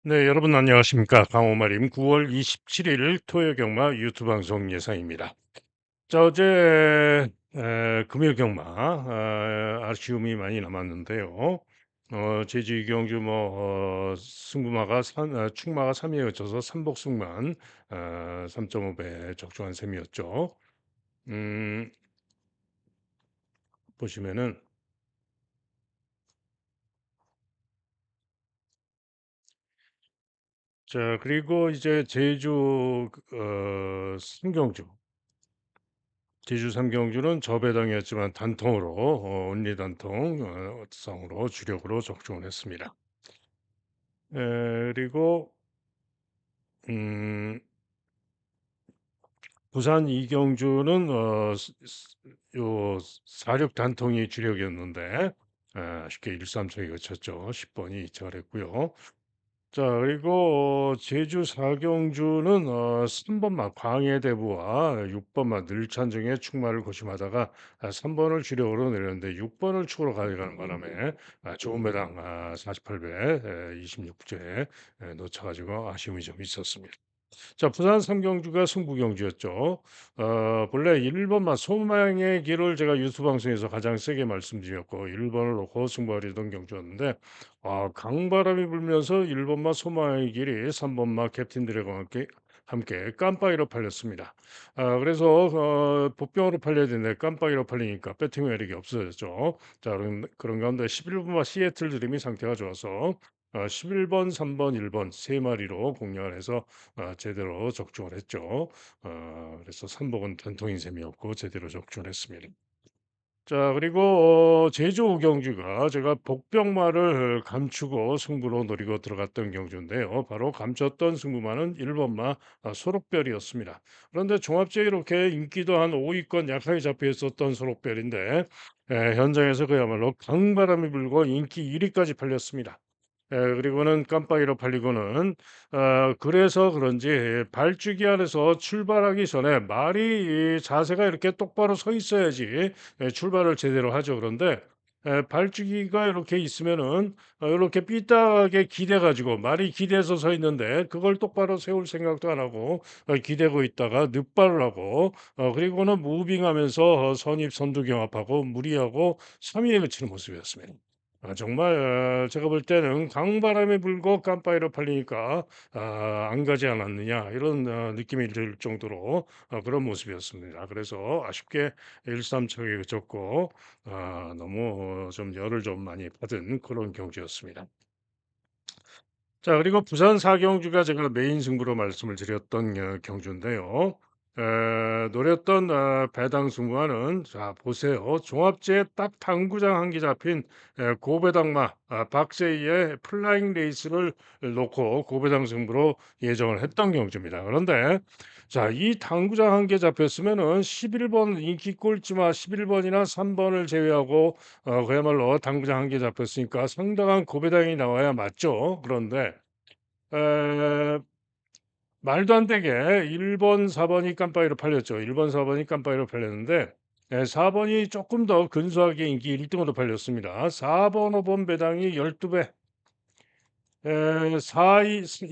네, 여러분 안녕하십니까? 강호마림 9월 27일 토요 경마 유튜브 방송 예상입니다. 자, 어제 금요 경마 아쉬움이 많이 남았는데요. 제주 이경주 승부마가 축마가 3위에 거쳐서 삼복승만 3.5배 적중한 셈이었죠. 음, 보시면은 자, 그리고 이제 제주 삼경주는 저배당이었지만 단통으로 온리 단통 성으로 주력으로 적중을 했습니다. 그리고 음, 부산 이경주는 요 사륙 단통이 주력이었는데 쉽게 1-3척이 거쳤죠. 10번이 이착을 했고요. 자, 그리고 제주 사경주는 3번마 광해대부와 6번마 늘찬중에 축마를 고심하다가 3번을 주력으로 내렸는데 6번을 축으로 가져가는 바람에 좋은 배당 48배 26제 놓쳐가지고 아쉬움이 좀 있었습니다. 자, 부산 삼경주가 승부경주였죠. 본래 1번만 소망의 길을 제가 유튜브 방송에서 가장 세게 말씀드렸고 1번을 놓고 승부하려던 경주였는데 강바람이 불면서 1번마 소망의 길이 3번마 캡틴 드래곤과 함께 깜빡이로 팔렸습니다. 그래서 복병으로 팔려야 되는데 깜빡이로 팔리니까 배팅 매력이 없어졌죠. 자, 그런 가운데 11번마 시애틀 드림이 상태가 좋아서 11번, 3번, 1번 세 마리로 공략을 해서 제대로 적중을 했죠. 그래서 삼복은 단통인 셈이었고 제대로 적중을 했습니다. 자, 그리고 제주 오경주가 제가 복병마를 감추고 승부로 노리고 들어갔던 경주인데요. 바로 감췄던 승부마는 1번마 소록별이었습니다. 그런데 종합제 이렇게 인기도 한 5위권 약하게 잡혀 있었던 소록별인데 현장에서 그야말로 강바람이 불고 인기 1위까지 팔렸습니다. 그리고는 깜빡이로 팔리고는 그래서 그런지 발주기 안에서 출발하기 전에 말이 이 자세가 이렇게 똑바로 서 있어야지 출발을 제대로 하죠. 그런데 발주기가 이렇게 있으면은 이렇게 삐딱하게 기대 가지고 말이 기대서 서 있는데 그걸 똑바로 세울 생각도 안 하고 기대고 있다가 늑발을 하고 그리고는 무빙하면서 선입 선두 경합하고 무리하고 3위에 그치는 모습이었습니다. 정말 제가 볼 때는 '강바람이 불고 깜빡이로 팔리니까 안 가지 않았느냐.' 이런 느낌이 들 정도로 그런 모습이었습니다. 그래서 아쉽게 1-3척에 그쳤고 너무 좀 열을 좀 많이 받은 그런 경기였습니다. 자, 그리고 부산 사경주가 제가 메인 승부로 말씀을 드렸던 경주인데요. 노렸던 배당 승부와는 자 보세요. 종합제에 딱 당구장 한 개 잡힌 고배당마 박세희의 플라잉 레이스를 놓고 고배당 승부로 예정을 했던 경주입니다. 그런데 자, 이 당구장 한 개 잡혔으면은 11번 인기 꼴찌마 11번이나 3번을 제외하고 그야말로 당구장 한 개 잡혔으니까 상당한 고배당이 나와야 맞죠. 그런데 에, 말도 안 되게 1번, 4번이 깜빡이로 팔렸죠. 1번, 4번이 깜빡이로 팔렸는데 4번이 조금 더 근소하게 인기 1등으로 팔렸습니다. 4번, 5번 배당이 12배.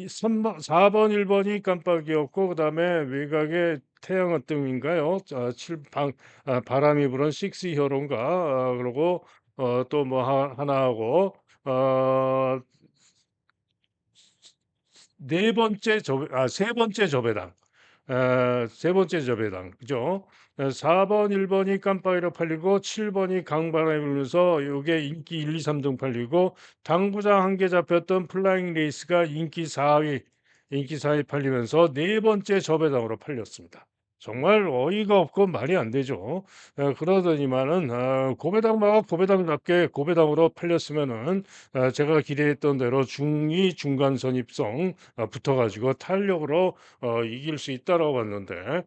3번, 4번, 1번이 깜빡이었고 그다음에 외곽에 태양의 뜸인가요? 바람이 부는 식스 히어로인가? 그리고 또 뭐 하나 하고 어, 세 번째 저배당. 세 번째 저배당. 그죠? 4번, 1번이 깜빡이로 팔리고 7번이 강바람이 불면서 요게 인기 1, 2, 3등 팔리고 당구장 한 개 잡혔던 플라잉 레이스가 인기 4위 팔리면서 네 번째 저배당으로 팔렸습니다. 정말 어이가 없고 말이 안 되죠. 그러더니만은 고배당마가 고배당답게 고배당으로 팔렸으면은 제가 기대했던 대로 중위 중간 선입성 붙어가지고 탄력으로 이길 수 있다라고 봤는데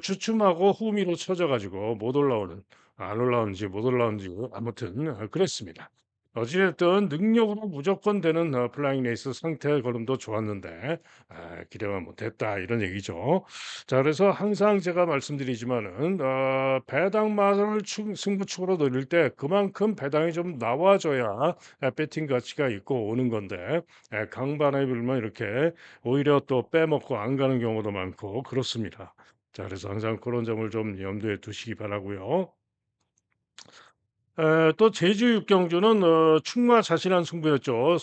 주춤하고 후미로 쳐져가지고 못 올라오는 안 올라오는지 못 올라오는지 아무튼 그랬습니다. 어찌 됐든 능력으로 무조건 되는 플라잉 레이스 상태 걸음도 좋았는데 기대만 못했다 이런 얘기죠. 자 그래서 항상 제가 말씀드리지만은 배당마를 승부축으로 노릴 때 그만큼 배당이 좀 나와줘야 배팅 가치가 있고 오는 건데 강반에 불면 이렇게 오히려 또 빼먹고 안 가는 경우도 많고 그렇습니다. 자 그래서 항상 그런 점을 좀 염두에 두시기 바라고요. 또 제주 육경주는 축마 자신한 승부였죠.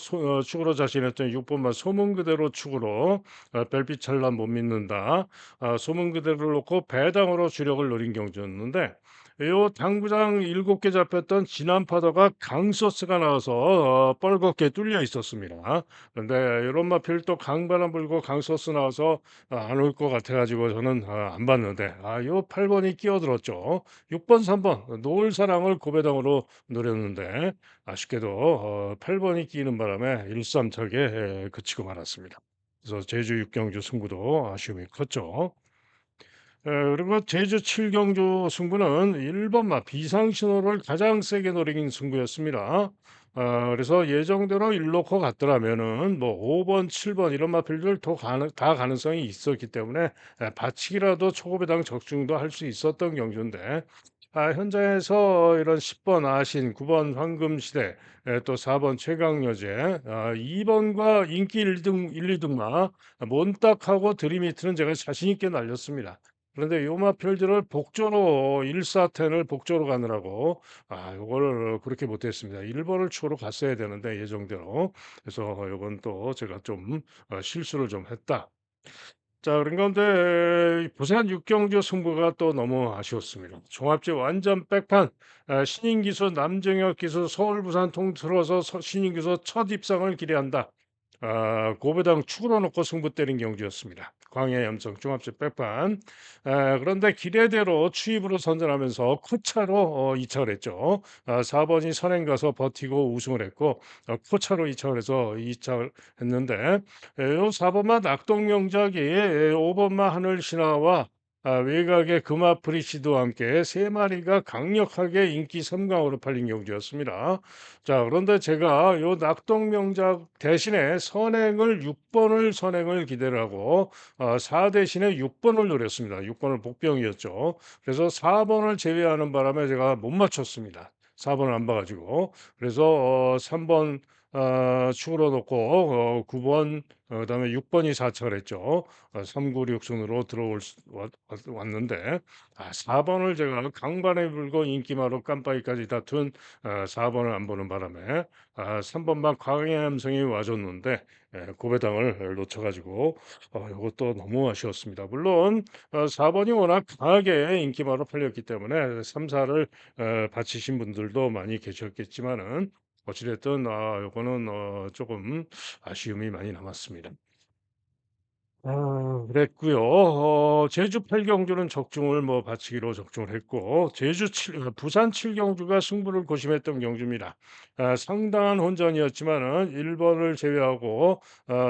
축으로 자신했던 6 번만 소문 그대로 축으로 별빛 찬란 못 믿는다. 소문 그대로를 놓고 배당으로 주력을 노린 경주였는데 요 당구장 7개 잡혔던 진한 파도가 강소스가 나와서 뻘겋게 뚫려 있었습니다. 그런데 요런 마필 또 강바람 불고 강소스 나와서 안 올 것 같아 가지고 저는 안 봤는데 요 8 번이 끼어들었죠. 6 번, 3번 노을 사랑을 고배당으로 노렸는데 아쉽게도 8 번이 끼는 바람에 일삼척에 그치고 말았습니다. 그래서 제주 6 경주 승부도 아쉬움이 컸죠. 그리고 제주 7 경주 승부는 1 번마 비상신호를 가장 세게 노린 승부였습니다. 그래서 예정대로 1 놓고 갔더라면은 뭐 5 번, 7번 이런 마필들 다 가능성이 있었기 때문에 받치기라도 초고배당 적중도 할 수 있었던 경주인데 현장에서 이런 10번 아신, 9번 황금시대, 또 4번 최강여제, 2 번과 인기 1등 1-2 등마 몬딱하고 드림히트는 제가 자신 있게 날렸습니다. 그런데 요 마필들을 복조로 1-4텐을 복조로 가느라고 요거를 그렇게 못했습니다. 1 번을 추가로 갔어야 되는데 예정대로. 그래서 요건 또 제가 좀 실수를 좀 했다. 자 그런 가운데 부산 육경주 승부가 또 너무 아쉬웠습니다. 종합제 완전 백판 신인 기수 남정혁 기수 서울 부산 통틀어서 신인 기수 첫 입상을 기대한다. 고배당 축으로 놓고 승부 때린 경주였습니다. 광해 염성 종합제 백판. 그런데 기대대로 추입으로 선전하면서 코차로 이착을 했죠. 4번이 선행 가서 버티고 우승을 했고 코차로 이착을 해서 이착을 했는데 요 4번마 낙동명작이 5번마 하늘신화와 외곽의 금화프리시드와 함께 세 마리가 강력하게 인기 3강으로 팔린 경주였습니다. 자, 그런데 제가 요 낙동명작 대신에 선행을 6번을 선행을 기대를 하고 4 대신에 6번을 노렸습니다. 6번을 복병이었죠. 그래서 4번을 제외하는 바람에 제가 못 맞췄습니다. 4번을 안 봐가지고 그래서 3번 축으로 놓고 9번 그다음에 6 번이 사척을 했죠. 396 순으로 들어올 수 왔는데 4 번을 제가 강반에 불고 인기마로 깜빡이까지 다툰 4 번을 안 보는 바람에 3 번만 광해함성이 와 줬는데 고배당을 놓쳐 가지고 요것도 너무 아쉬웠습니다. 물론 4 번이 워낙 강하게 인기마로 팔렸기 때문에 3-4를 바치신 분들도 많이 계셨겠지만은 어찌 됐든 요거는 쪼금 아쉬움이 많이 남았습니다. 그랬고요. 제주 8 경주는 적중을 뭐 바치기로 적중을 했고 부산 7 경주가 승부를 고심했던 경주입니다. 상당한 혼전이었지만은 1 번을 제외하고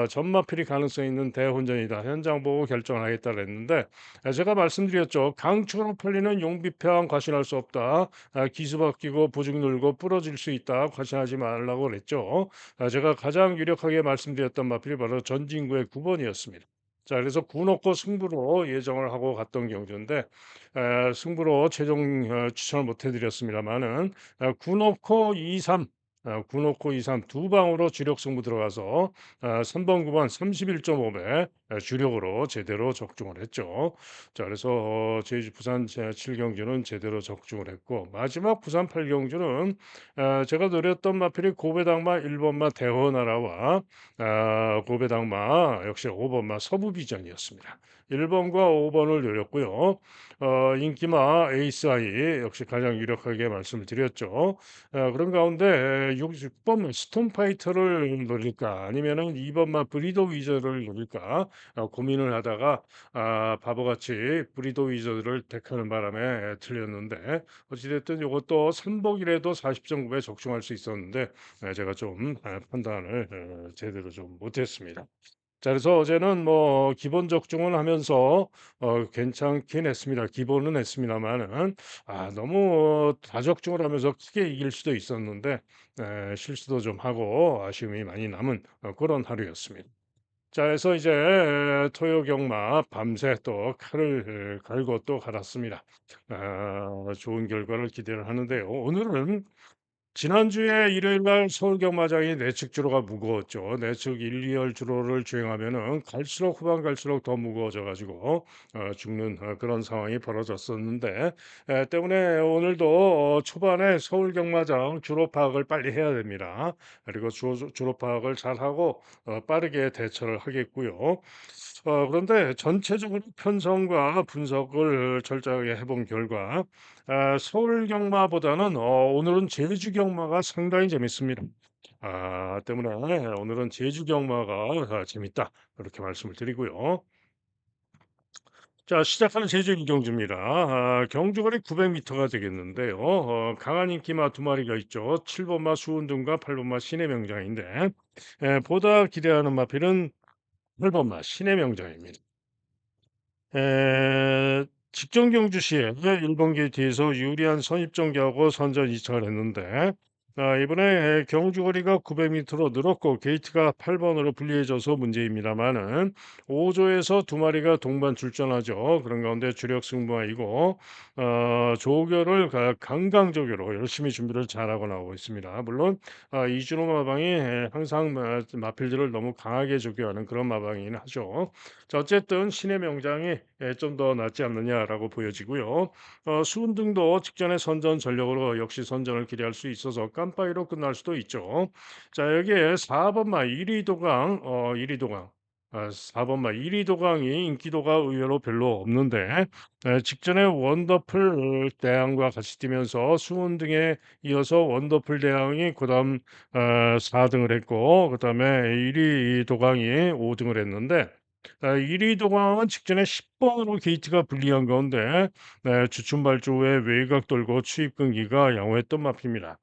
전마필이 가능성 있는 대혼전이다. 현장 보고 결정하겠다 그랬는데 제가 말씀드렸죠. 강축으로 풀리는 용비평 과신할 수 없다. 기수 바뀌고 보증 늘고 부러질 수 있다. 과신하지 말라고 그랬죠. 제가 가장 유력하게 말씀드렸던 마필이 바로 전진구의 9 번이었습니다. 자 그래서 구 놓고 승부로 예정을 하고 갔던 경주인데 승부로 최종 추천을 못 해 드렸습니다마는 구 놓고 2-3 구 놓고 2-3 두 방으로 주력 승부 들어가서 3 번, 9번 31.5배 주력으로 제대로 적중을 했죠. 자 그래서 제주 부산 제 7 경주는 제대로 적중을 했고 마지막 부산 8 경주는 제가 노렸던 마필이 고배당마 1 번마 대호나라와 고배당마 역시 5 번마 서부비전이었습니다. 1 번과 5 번을 노렸고요. 인기마 에이스아이 역시 가장 유력하게 말씀을 드렸죠. 그런 가운데 6 번마 스톰파이터를 노릴까 아니면은 2 번마 브리더 위저를 노릴까 고민을 하다가 바보같이 브리더 위저를 택하는 바람에 틀렸는데 어찌 됐든 요것도 3 복이라도 40.9에 적중할 수 있었는데 제가 좀 판단을 제대로 좀 못했습니다. 자 그래서 어제는 뭐 기본 적중을 하면서 괜찮긴 했습니다. 기본은 했습니다마는 너무 다적중을 하면서 크게 이길 수도 있었는데 실수도 좀 하고 아쉬움이 많이 남은 그런 하루였습니다. 자 그래서 이제 토요 경마 밤새 또 칼을 갈고 또 갈았습니다. 좋은 결과를 기대를 하는데요. 오늘은 지난주에 일요일 날 서울 경마장이 내측 주로가 무거웠죠. 내측 1, 2열 주로를 주행하면은 갈수록 후반 갈수록 더 무거워져 가지고 죽는 그런 상황이 벌어졌었는데 때문에 오늘도 초반에 서울 경마장 주로 파악을 빨리 해야 됩니다. 그리고 주로 파악을 잘하고 빠르게 대처를 하겠고요. 그런데 전체적으로 편성과 분석을 철저하게 해본 결과 서울 경마보다는 오늘은 제주 경마가 상당히 재밌습니다. 때문에 오늘은 제주 경마가 재밌다. 그렇게 말씀을 드리고요. 자, 시작하는 제주 일경주입니다. 경주거리 900m가 되겠는데요. 강한 인기마 두 마리가 있죠. 7번마 수운둥과 8번마 신의 명장인데 보다 기대하는 마필은 8번마 신의 명장입니다. 직전 경주 시에 일본 게이트에서 유리한 선입정지하고 선전 이착을 했는데 이번에 경주 거리가 900m로 늘었고 게이트가 8번으로 불리해져서 문제입니다만은 5조에서 두 마리가 동반 출전하죠. 그런 가운데 주력 승부이고 조교를 강강조교로 열심히 준비를 잘하고 나오고 있습니다. 물론 이준호 마방이 항상 마필들을 너무 강하게 조교하는 그런 마방이긴 하죠. 자 어쨌든 신의 명장이 좀 더 낫지 않느냐라고 보여지고요. 수훈등도 직전에 선전 전력으로 역시 선전을 기대할 수 있어서 깜빡이로 끝날 수도 있죠. 자 여기에 4번마 1위 도강 1위 도강 4번마 1위 도강이 인기도가 의외로 별로 없는데 직전에 원더풀 대항과 같이 뛰면서 수훈 등에 이어서 원더풀 대항이 그다음 4등을 했고 그다음에 1위 도강이 5등을 했는데 1위 도광은 직전에 10번으로 게이트가 불리한 가운데 주춤발주 후에 외곽 돌고 추입 끊기가 양호했던 마입니다.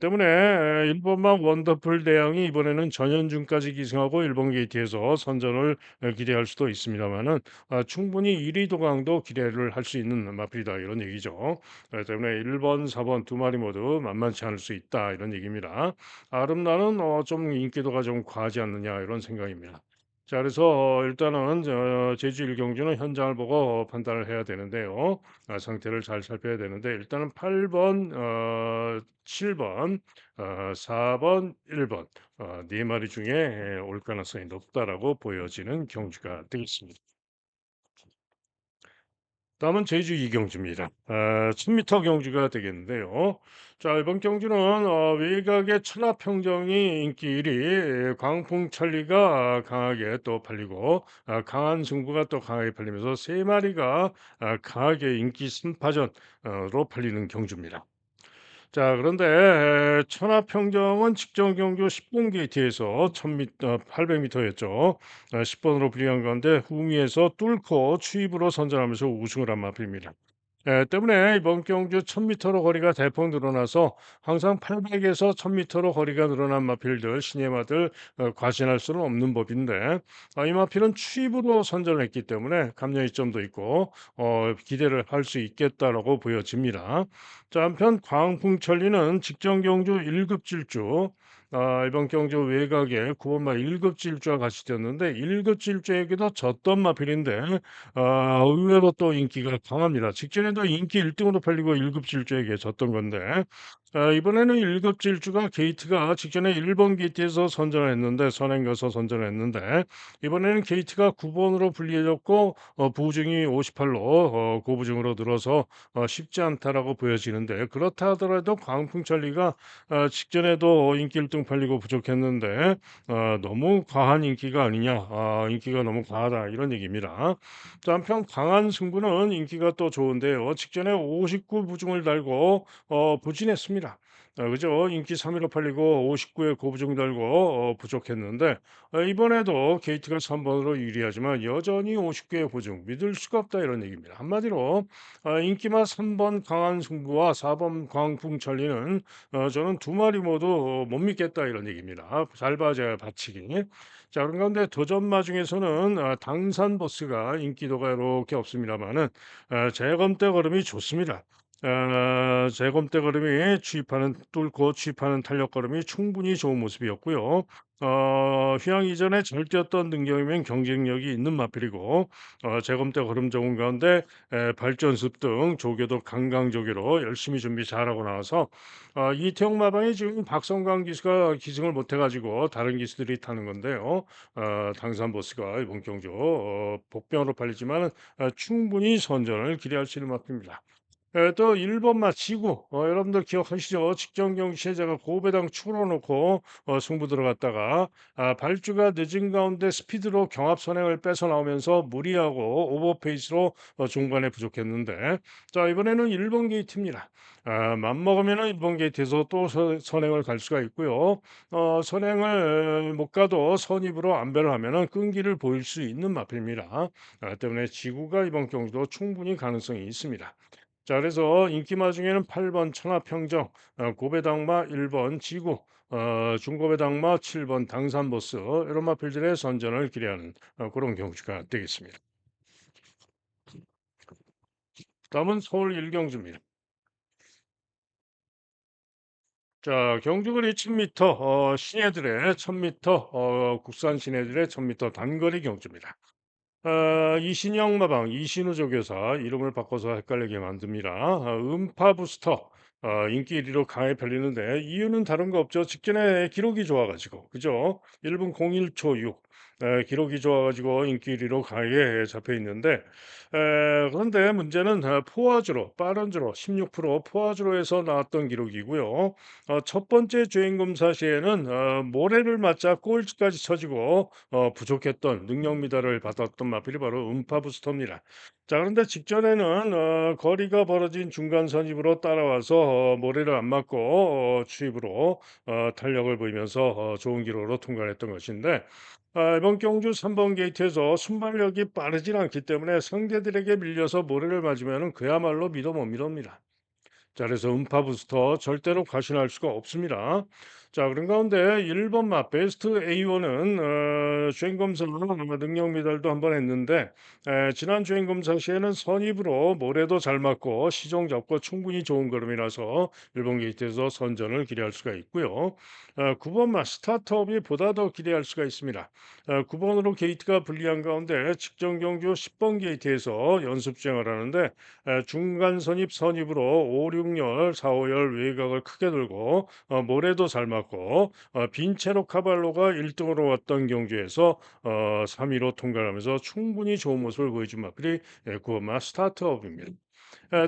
때문에 1번만 원더풀 대항이 이번에는 전현준까지 기승하고 일본 게이트에서 선전을 기대할 수도 있습니다만은 충분히 1위 도강도 기대를 할 수 있는 마필이다 이런 얘기죠. 때문에 1번, 4번 두 마리 모두 만만치 않을 수 있다 이런 얘기입니다. 아름다는 좀 인기도가 좀 과하지 않느냐 이런 생각입니다. 자 그래서 일단은 제주 일경주는 현장을 보고 판단을 해야 되는데요. 상태를 잘 살펴야 되는데 일단은 8번 7번 4번 1번 네 마리 중에 올 가능성이 높다라고 보여지는 경주가 되겠습니다. 다음은 제주 이경주입니다. 1000m 경주가 되겠는데요. 자, 이번 경주는 외곽의 천하평정이 인기 1위, 광풍천리가 강하게 또 팔리고 강한 승부가 또 강하게 팔리면서 세 마리가 강하게 인기 승파전으로 팔리는 경주입니다. 자, 그런데 천하평정은 직전 경주 10분 게이트에서 1000m, 800m였죠. 10번으로 불리한 가운데 후미에서 뚫고 추입으로 선전하면서 우승을 한 마필입니다. 때문에 이번 경주 1000m로 거리가 대폭 늘어나서 항상 800에서 1000m로 거리가 늘어난 마필들, 신예마들 과신할 수는 없는 법인데 이 마필은 추입으로 선전을 했기 때문에 감량 이점도 있고 기대를 할 수 있겠다라고 보여집니다. 자, 한편 광풍천리는 직전 경주 1급 질주 이번 경주 외곽에 9번마 1급 질주와 같이 뛰었는데 1급 질주에게도 졌던 마필인데 의외로 또 인기가 강합니다. 직전에도 인기 1등으로 팔리고 1급 질주에게 졌던 건데 이번에는 1급 질주가 게이트가 직전에 1번 게이트에서 선전을 했는데 선행 가서 선전을 했는데 이번에는 게이트가 9번으로 불리해졌고 부증이 58로 고부증으로 늘어서 쉽지 않다라고 보여지는데 그렇다 하더라도 광풍천리가 직전에도 인기 1등 팔리고 부족했는데 너무 과한 인기가 아니냐 인기가 너무 과하다 이런 얘기입니다. 또 한편 강한 승부는 인기가 또 좋은데요. 직전에 59 부중을 달고 부진했습니다. 그죠? 인기 3 위로 팔리고 59에 고부중 달고 부족했는데 이번에도 게이트가 3 번으로 유리하지만 여전히 59의 보중 믿을 수가 없다 이런 얘기입니다. 한마디로 인기만 3번 강한 승부와 4번 광풍천리는 저는 두 마리 모두 못 믿겠다 이런 얘기입니다. 잘 봐줘야 받치기. 자, 그런 가운데 도전마 중에서는 당산 버스가 인기도가 이렇게 없습니다만은 재검대 걸음이 좋습니다. 재검대 걸음이 취입하는 뚫고 취입하는 탄력 걸음이 충분히 좋은 모습이었고요. 휴양 이전에 잘 뛰었던 능력이면 경쟁력이 있는 마필이고 재검대 걸음 좋은 가운데 발전습 등 조교도 강강조교로 열심히 준비 잘하고 나와서 이태용 마방이 지금 박성광 기수가 기승을 못해 가지고 다른 기수들이 타는 건데요. 당산 버스가 이번 경주 복병으로 팔리지만은 충분히 선전을 기대할 수 있는 마필입니다. 또 1번 마치고 여러분들 기억하시죠? 직전 경기에 제가 고배당 추월어 놓고 승부 들어갔다가 발주가 늦은 가운데 스피드로 경합 선행을 뺏어 나오면서 무리하고 오버페이스로 중반에 부족했는데 자 이번에는 1번 게이트입니다. 맘먹으면은 1번 게이트에서 또 선행을 갈 수가 있고요. 선행을 못 가도 선입으로 안배를 하면은 끈기를 보일 수 있는 마필입니다. 때문에 지구가 이번 경기도 충분히 가능성이 있습니다. 자 그래서 인기마 중에는 8번 천하평정, 고배당마 1번 지구, 중고배당마 7번 당산보스 이런 마필들의 선전을 기대하는 그런 경주가 되겠습니다. 다음은 서울 일경주입니다. 자 경주거리 1000m 신예들의 1000m 국산 신예들의 1000m 단거리 경주입니다. 이신영 마방, 이신우 조교사 이름을 바꿔서 헷갈리게 만듭니다. 음파 부스터 인기 1위로 강하게 팔리는데 이유는 다른 거 없죠. 직전에 기록이 좋아 가지고 그죠? 1분 01초 6 기록이 좋아 가지고 인기 1위로 강하게 잡혀 있는데 그런데 문제는 포화주로 빠른 주로 16% 포화주로에서 나왔던 기록이고요. 첫 번째 주행 검사 시에는 모래를 맞자 꼴찌까지 쳐지고 부족했던 능력 미달을 받았던 마필이 바로 음파 부스터입니다. 자 그런데 직전에는 거리가 벌어진 중간 선입으로 따라와서 모래를 안 맞고 추입으로 탄력을 보이면서 좋은 기록으로 통과를 했던 것인데 이번 경주 3번 게이트에서 순발력이 빠르진 않기 때문에 상대들에게 밀려서 모래를 맞으면 그야말로 믿어 못 밀어옵니다. 자 그래서 음파 부스터 절대로 과신할 수가 없습니다. 자 그런 가운데 1번 맛 베스트 A1은 주행 검사 능력 미달도 한번 했는데 지난 주행 검사 시에는 선입으로 모래도 잘 맞고 시종 잡고 충분히 좋은 걸음이라서 일본 게이트에서 선전을 기대할 수가 있고요. 9번 맛 스타트업이 보다 더 기대할 수가 있습니다. 9번으로 게이트가 불리한 가운데 직전 경주 10번 게이트에서 연습 주행을 하는데 중간 선입으로 5, 6열, 4, 5열 외곽을 크게 돌고 모래도 잘 맞고 빈체로 카발로가 1등으로 왔던 경주에서 3위로 통과하면서 충분히 좋은 모습을 보여준 마필이 구원마 스타트업입니다.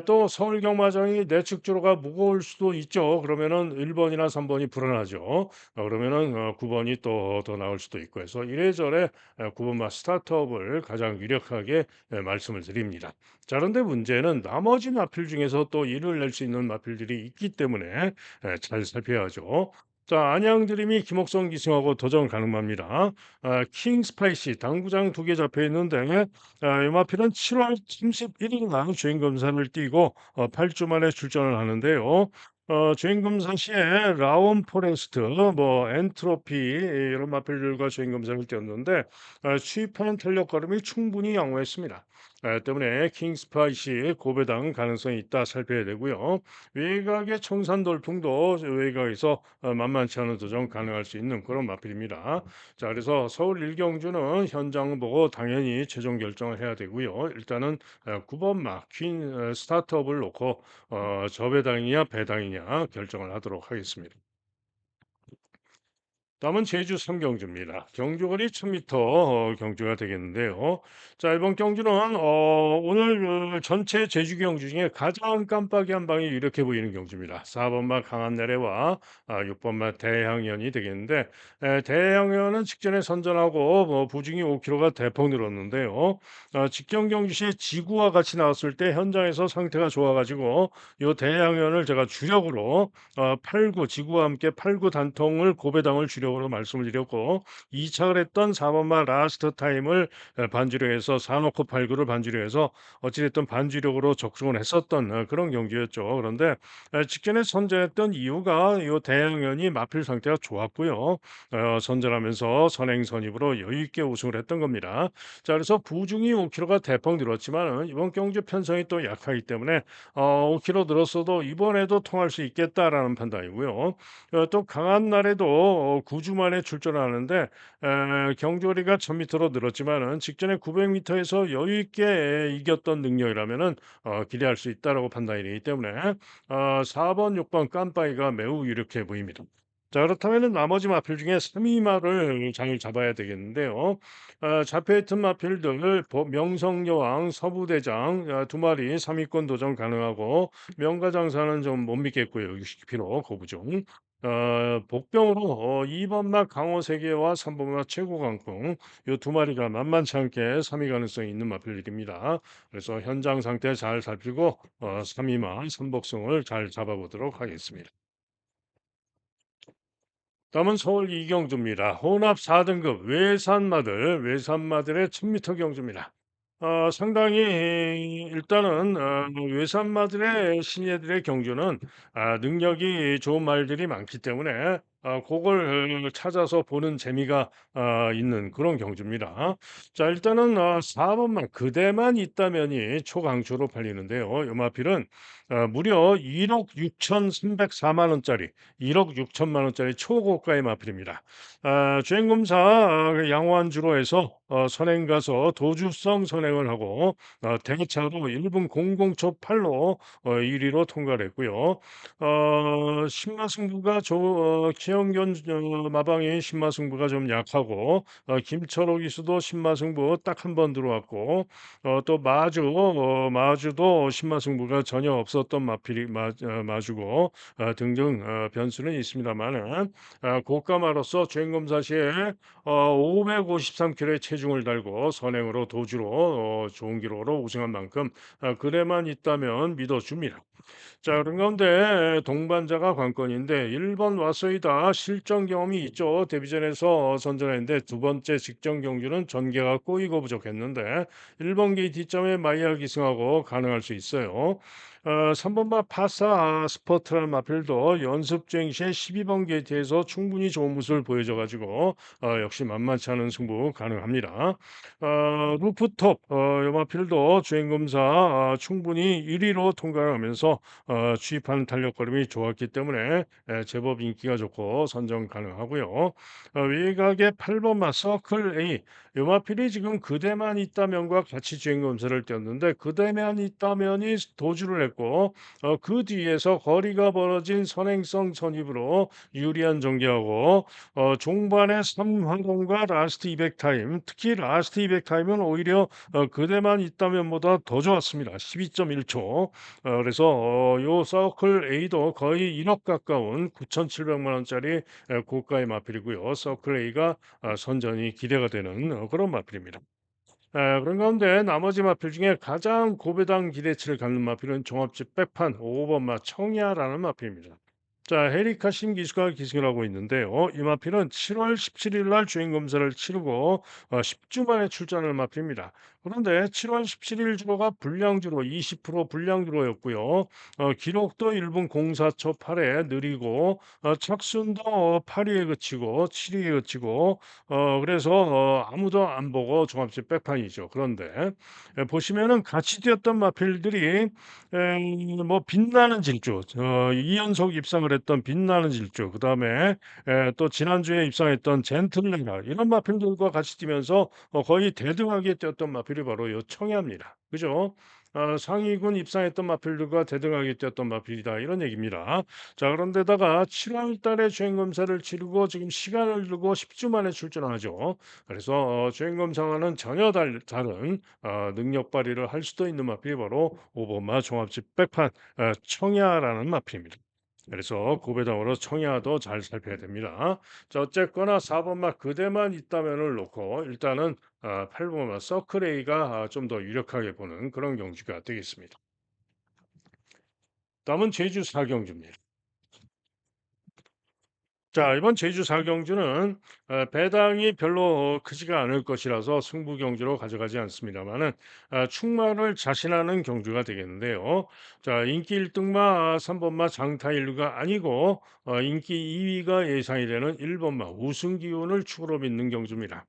또 서울 경마장이 내측 주로가 무거울 수도 있죠. 그러면은 1 번이나 3 번이 불안하죠. 그러면은 9 번이 또 더 나올 수도 있고 해서 이래저래 9 번마 스타트업을 가장 유력하게 말씀을 드립니다. 자 그런데 문제는 나머지 마필 중에서 또 일을 낼 수 있는 마필들이 있기 때문에 잘 살펴야죠. 자 안양 드림이 김옥성 기승하고 도전 가능합니다. 킹 스파이시 당구장 2개 잡혀 있는데 이 마필은 7월 31일날 주행 검사를 띄고 8주 만에 출전을 하는데요. 주행 검사 시에 라온 포레스트 뭐 엔트로피 이런 마필들과 주행 검사를 뛰었는데 취입하는 탄력 걸음이 충분히 양호했습니다. 때문에 킹 스파이시 고배당 가능성이 있다 살펴야 되고요. 외곽의 청산 돌풍도 외곽에서 만만치 않은 도전 가능할 수 있는 그런 마필입니다. 자 그래서 서울 일경주는 현장 보고 당연히 최종 결정을 해야 되고요. 일단은 9번 막 퀸 스타트업을 놓고 저배당이냐 배당이냐 결정을 하도록 하겠습니다. 남은 제주 3경주입니다. 경주거리 1000m 경주가 되겠는데요. 자, 이번 경주는 오늘 전체 제주 경주 중에 가장 깜빡이 한 방이 이렇게 보이는 경주입니다. 4번마 강한 내래와 6번마 대향연이 되겠는데, 대향연은 직전에 선전하고 부중이 5km가 대폭 늘었는데요. 직전 경주 시에 지구와 같이 나왔을 때 현장에서 상태가 좋아가지고 이 대향연을 제가 주력으로 8구 지구와 함께 8구 단통을 고배당을 주력으로 말씀을 드렸고, 이착을 했던 4번마 라스트 타임을 반주로 해서 4놓고 8구를 반주로 해서 어찌 됐든 반주력으로 적중을 했었던 그런 경기였죠. 그런데 직전에 선전했던 이유가 이 대양현이 마필 상태가 좋았고요. 선전하면서 선행 선입으로 여유 있게 우승을 했던 겁니다. 자, 그래서 부중이 5km가 대폭 늘었지만은 이번 경주 편성이 또 약하기 때문에 5km 늘었어도 이번에도 통할 수 있겠다라는 판단이고요. 또 강한 날에도 9주 만에 출전하는데 경주거리가 1000m로 늘었지만은 직전에 900m에서 여유 있게 이겼던 능력이라면은 기대할 수 있다라고 판단이 되기 때문에 4번, 6번 깜빡이가 매우 유력해 보입니다. 자, 그렇다면은 나머지 마필 중에 3위 마를 잘 잡아야 되겠는데요. 잡혀있던 마필들 명성여왕, 서부대장 두 마리 3위권 도전 가능하고, 명가장사는 좀 못 믿겠고요. 60kg 거부중. 복병으로 2번마 강호세계와 3번마 최고강풍 이 두 마리가 만만치 않게 3위 가능성이 있는 마필들입니다. 그래서 현장 상태 잘 살피고 3위마 선복승을 잘 잡아보도록 하겠습니다. 다음은 서울 이경주입니다. 혼합 4등급 외산마들의 1000m 경주입니다. 상당히 일단은 외산마들의 신예들의 경주는 능력이 좋은 말들이 많기 때문에 그걸 찾아서 보는 재미가 있는 그런 경주입니다. 자, 일단은 4번만 그대만 있다면이 초강추로 팔리는데요. 요마필은 무려 1억 6,304만 원짜리, 1억 6천만 원짜리 초고가의 마필입니다. 주행검사 양호한주로 해서 선행 가서 도주성 선행을 하고 대차로 1분 00초 8로 1위로 통과를 했고요. 신마승부가 최영견 마방의 신마승부가 좀 약하고, 김철호 기수도 신마승부 딱 한 번 들어왔고, 또 마주도 신마승부가 전혀 없었던 마주고 등등 변수는 있습니다만은 고가마로서 주행검사 시에 553kg의 체중을 달고 선행으로 도주로 좋은 기록으로 우승한 만큼 그래만 있다면 믿어줍니다. 자, 그런 가운데 동반자가 관건인데 1번 와서이다 실전 경험이 있죠. 데뷔전에서 선전했는데 두 번째 직전 경주는 전개가 꼬이고 부족했는데 1번 게이 뒷점에 마이야 기승하고 가능할 수 있어요. 3번마 파사 스포트라는 마필도 연습 주행 시에 12번 게이트에서 충분히 좋은 모습을 보여줘가지고 역시 만만치 않은 승부 가능합니다. 루프톱 요 마필도 주행 검사 충분히 1위로 통과하면서 취입하는 탄력거림이 좋았기 때문에 제법 인기가 좋고 선정 가능하고요. 외곽의 8번마 서클 A 요마필이 지금 그대만 있다면과 같이 주행 검사를 뛰었는데 그대만 있다면이 도주를 했고 그 뒤에서 거리가 벌어진 선행성 선입으로 유리한 전개하고 종반의 3환공과 라스트 200 타임 특히 라스트 200 타임은 오히려 그대만 있다면보다 더 좋았습니다. 12.1초. 그래서 요 서클 A도 거의 1억 가까운 9,700만 원짜리 고가의 마필이고요. 서클 A가 선전이 기대가 되는 그런 마필입니다. 그런 가운데 나머지 마필 중에 가장 고배당 기대치를 갖는 마필은 종합집 백판 5번마 청야라는 마필입니다. 자, 헤리카 신기수가 기승을 하고 있는데요. 이 마필은 7월 17일 날 주행 검사를 치르고 10주 만에 출전할 마필입니다. 그런데 7월 17일 주로가 불량주로 20% 불량주로였고요. 기록도 1분 04초 8에 느리고 착순도 8위에 그치고 7위에 그치고 그래서 아무도 안 보고 종합집 백판이죠. 그런데 보시면은 같이 뛰었던 마필들이 뭐 빛나는 질주, 2연속 입상을 했던 빛나는 질주, 그다음에 또 지난주에 입상했던 젠틀레가 이런 마필들과 같이 뛰면서 거의 대등하게 뛰었던 마필이 마필이 바로 요 청야입니다. 그죠? 상위군 입상했던 마필들과 대등하게 뛰었던 마필이다 이런 얘기입니다. 자 그런데다가 7월 달에 주행 검사를 치르고 지금 시간을 두고 10주 만에 출전하죠. 그래서 주행 검사와는 전혀 다른 능력 발휘를 할 수도 있는 마필이 바로 오버마 종합집 백판 청야라는 마필입니다. 그래서 고배당으로 청야도 잘 살펴야 됩니다. 자, 어쨌거나 4번 막 그대만 있다면을 놓고 일단은 8번 막 서클레이가 좀 더 유력하게 보는 그런 경주가 되겠습니다. 다음은 제주 4경주입니다. 자, 이번 제주 4경주는 배당이 별로 크지가 않을 것이라서 승부 경주로 가져가지 않습니다만은 충마를 자신하는 경주가 되겠는데요. 자, 인기 1등마 3번마 장타일루가 아니고 인기 2위가 예상이 되는 1번마 우승 기운을 축으로 믿는 경주입니다.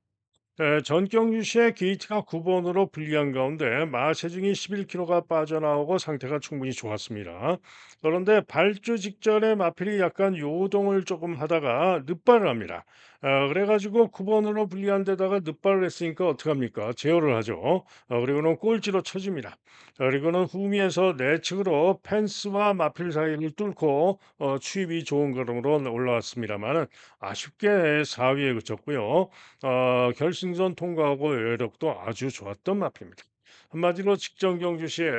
전경주 씨의 게이트가 9번으로 불리한 가운데 마체중이 11kg가 빠져나오고 상태가 충분히 좋았습니다. 그런데 발주 직전에 마필이 약간 요동을 조금 하다가 늑발을 합니다. 그래가지고 9번으로 불리한 데다가 늑발을 했으니까 어떡합니까? 제어를 하죠. 그리고는 꼴찌로 쳐집니다. 그리고는 후미에서 내측으로 펜스와 마필 사이를 뚫고 추입이 좋은 걸음으로 올라왔습니다만 아쉽게 4위에 그쳤고요. 결승선 통과하고 여력도 아주 좋았던 마필입니다. 한마디로 직전 경주 시에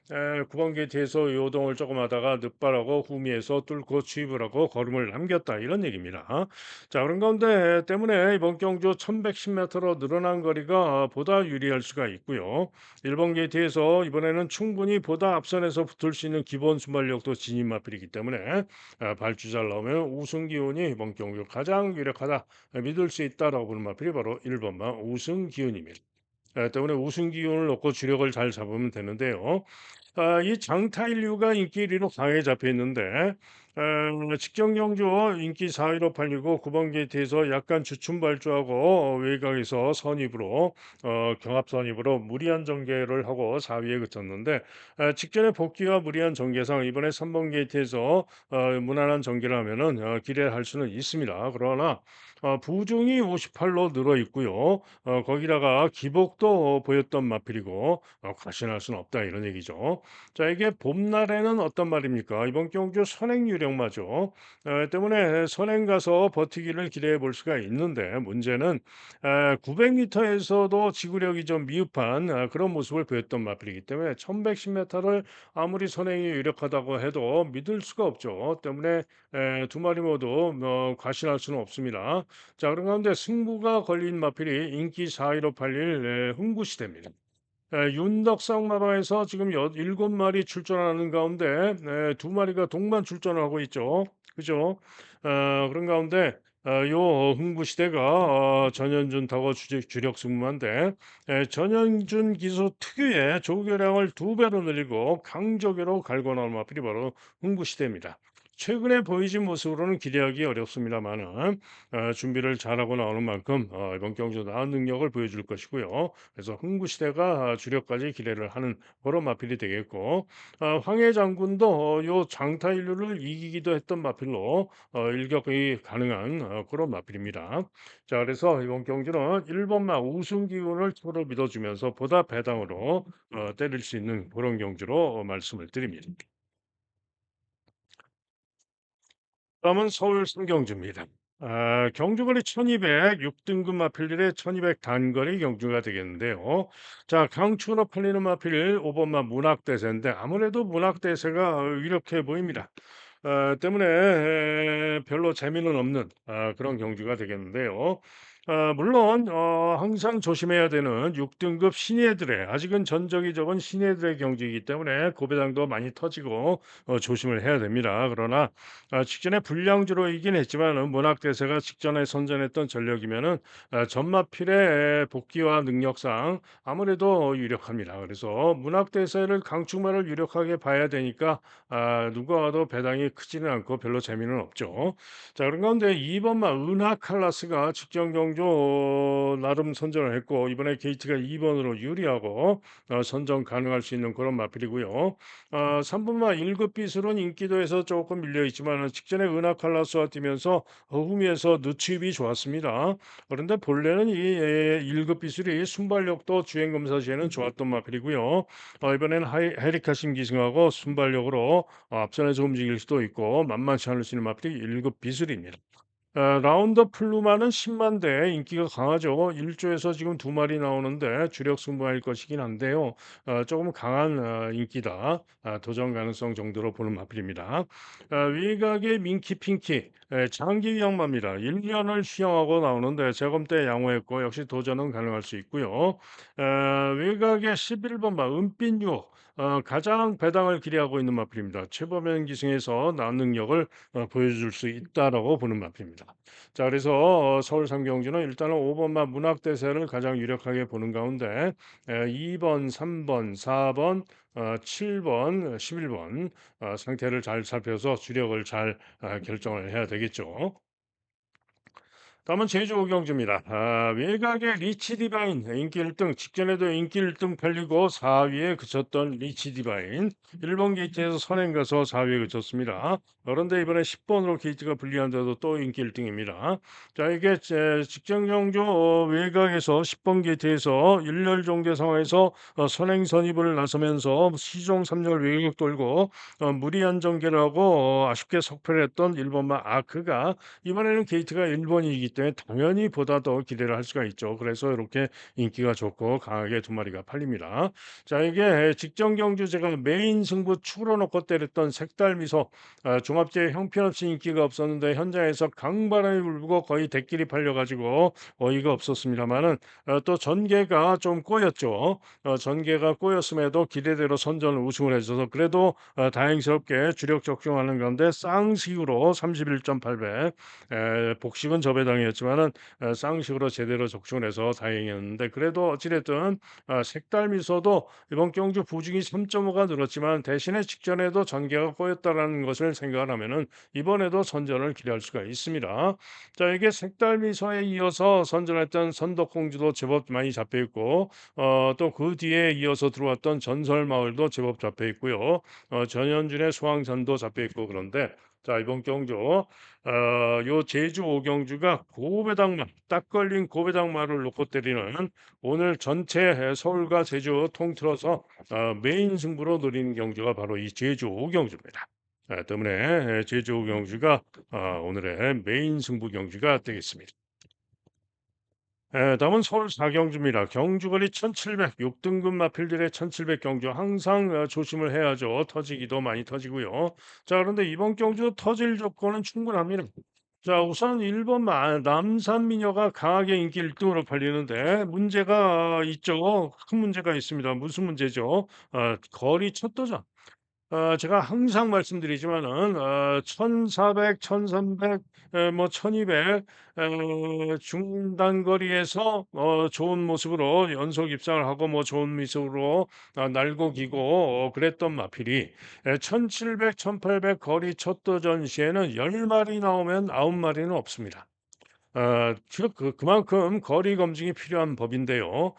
9번 게이트에서 요동을 조금 하다가 늑발하고 후미에서 뚫고 추입을 하고 걸음을 남겼다 이런 얘기입니다. 자 그런 가운데 때문에 이번 경주 1110m로 늘어난 거리가 보다 유리할 수가 있고요. 1번 게이트에서 이번에는 충분히 보다 앞선에서 붙을 수 있는 기본 순발력도 지닌 마필이기 때문에 발주 잘 나오면 우승 기운이 이번 경주 가장 유력하다 믿을 수 있다라고 보는 마필이 바로 1번마 우승 기운입니다. 때문에 우승 기운을 놓고 주력을 잘 잡으면 되는데요. 이 장타인류가 인기 1위로 강하게 잡혀 있는데 직전 경주 인기 4위로 팔리고 9번 게이트에서 약간 주춤발주하고 외곽에서 선입으로 경합 선입으로 무리한 전개를 하고 4위에 그쳤는데 직전에 복귀와 무리한 전개상 이번에 3번 게이트에서 무난한 전개를 하면은 기대할 수는 있습니다. 그러나 부중이 58로 늘어 있고요. 거기다가 기복도 보였던 마필이고 과신할 수는 없다 이런 얘기죠. 자 이게 봄날에는 어떤 말입니까? 이번 경주 선행 유력마죠. 때문에 선행 가서 버티기를 기대해 볼 수가 있는데 문제는 900m에서도 지구력이 좀 미흡한 그런 모습을 보였던 마필이기 때문에 1110m를 아무리 선행이 유력하다고 해도 믿을 수가 없죠. 때문에 두 마리 모두 과신할 수는 없습니다. 자, 그런 가운데 승부가 걸린 마필이 인기 4위로 팔릴 흥부시대입니다. 윤덕상 마방에서 지금 7마리 출전하는 가운데 두 마리가 동반 출전을 하고 있죠. 그죠? 그런 가운데 요 흥부시대가 전현준 타고 주력 승무한데 전현준 기수 특유의 조교량을 2배로 늘리고 강조교로 갈고 나온 마필이 바로 흥부시대입니다. 최근에 보이진 모습으로는 기대하기 어렵습니다만은 준비를 잘하고 나오는 만큼 이번 경주 나은 능력을 보여줄 것이고요. 그래서 흥부시대가 주력까지 기대를 하는 그런 마필이 되겠고 황해 장군도 요 장타일루를 이기기도 했던 마필로 일격이 가능한 그런 마필입니다. 자 그래서 이번 경주는 1번마 우승 기운을 서로 믿어주면서 보다 배당으로 때릴 수 있는 그런 경주로 말씀을 드립니다. 다음은 서울 삼경주입니다. 경주거리 1200, 6등급 마필들의 1200 단거리 경주가 되겠는데요. 자, 강추로 팔리는 마필 5번마 문학대세인데 아무래도 문학대세가 유력해 보입니다. 때문에 별로 재미는 없는 그런 경주가 되겠는데요. 물론 항상 조심해야 되는 6등급 신예들의 아직은 전적이 적은 신예들의 경주이기 때문에 고배당도 많이 터지고 조심을 해야 됩니다. 그러나 직전에 불량주로 이긴 했지만은 문학대세가 직전에 선전했던 전력이면은 전마필의 복귀와 능력상 아무래도 유력합니다. 그래서 문학대세를 강축마를 유력하게 봐야 되니까 누가 와도 배당이 크지는 않고 별로 재미는 없죠. 자, 그런 가운데 2번마 은하칼라스가 직전 경주 경주 나름 선전을 했고 이번에 게이트가 2 번으로 유리하고 선전 가능할 수 있는 그런 마필이고요. 3 번마 1급 비술은 인기도에서 조금 밀려 있지만 직전에 은하칼라스와 뛰면서 후미에서 누추입이 좋았습니다. 그런데 본래는 이 1급 비술이 순발력도 주행 검사 시에는 좋았던 마필이고요. 이번에는 헤리카심 기승하고 순발력으로 앞선에서 움직일 수도 있고 만만치 않을 수 있는 마필이 1급 비술입니다. 라운더 플루마는 10만 대 인기가 강하죠. 1조에서 지금 두 마리 나오는데 주력 승부할 것이긴 한데요. 조금 강한 인기다. 도전 가능성 정도로 보는 마필입니다. 외곽의 민키 핑키 장기 위양마입니다. 1년을 휴양하고 나오는데 재검 때 양호했고 역시 도전은 가능할 수 있고요. 외곽의 11번마 은빛 유혹 가장 배당을 기대하고 있는 마필입니다. 최범현 기승에서 나은 능력을 보여줄 수 있다라고 보는 마표입니다. 자, 그래서 서울 삼경주는 일단은 5번마 문학대세를 가장 유력하게 보는 가운데 2번, 3번, 4번, 7번, 11번 상태를 잘 살펴서 주력을 잘 결정을 해야 되겠죠. 다음은 제주 오경주입니다. 외곽의 리치 디바인 인기 1등 직전에도 인기 1등 팔리고 4위에 그쳤던 리치 디바인 1번 게이트에서 선행 가서 4위에 그쳤습니다. 그런데 이번에 10번으로 게이트가 불리한데도 또 인기 1등입니다. 자, 이게 직전 경주 외곽에서 10번 게이트에서 일렬 종대 상황에서 선행 선입을 나서면서 시종 3열 외곽 돌고 무리한 전개를 하고 아쉽게 석패했던 1번마 아크가 이번에는 게이트가 1번이기 때문에 당연히 보다 더 기대를 할 수가 있죠. 그래서 이렇게 인기가 좋고 강하게 두 마리가 팔립니다. 자, 이게 직전 경주 제가 메인 승부 축으로 놓고 때렸던 색달미소 종합제 형편없이 인기가 없었는데 현장에서 강바람이 불고 거의 대끼리 팔려가지고 어이가 없었습니다만은 또 전개가 좀 꼬였죠. 전개가 꼬였음에도 기대대로 선전 우승을 해줘서 그래도 다행스럽게 주력 적중하는 가운데 쌍식으로 31.8배 복식은 저배당이었지만은 쌍식으로 제대로 적중을 해서 다행이었는데 그래도 어찌됐든 색달미소도 이번 경주 부중이 3.5가 늘었지만 대신에 직전에도 전개가 꼬였다라는 것을 생각을 하면은 이번에도 선전을 기대할 수가 있습니다. 자, 이게 색달미소에 이어서 선전했던 선덕공주도 제법 많이 잡혀 있고 또 그 뒤에 이어서 들어왔던 전설마을도 제법 잡혀 있고요. 전현준의 수왕산도 잡혀 있고 그런데 자, 이번 경주 요 제주 오경주가 고배당마 딱 걸린 고배당마를 놓고 때리는 오늘 전체 서울과 제주 통틀어서 메인 승부로 노리는 경주가 바로 이 제주 오경주입니다. 때문에 제주 오경주가 오늘의 메인 승부 경주가 되겠습니다. 다음은 서울 사경주입니다. 경주거리 1700, 6등급 마필들의 1700 경주 항상 조심을 해야죠. 터지기도 많이 터지고요. 자, 그런데 이번 경주 터질 조건은 충분합니다. 자, 우선 1번 남산 미녀가 강하게 인기 1등으로 팔리는데 문제가 있죠. 큰 문제가 있습니다. 무슨 문제죠? 거리 첫 도전. 제가 항상 말씀드리지만은 1,400, 1,300 뭐 1,200 중단거리에서 좋은 모습으로 연속 입상을 하고 뭐 좋은 모습으로 날고 기고 그랬던 마필이 1,700, 1,800 거리 첫 도전 시에는 10 마리 나오면 9 마리는 없습니다. 그만큼 거리 검증이 필요한 법인데요.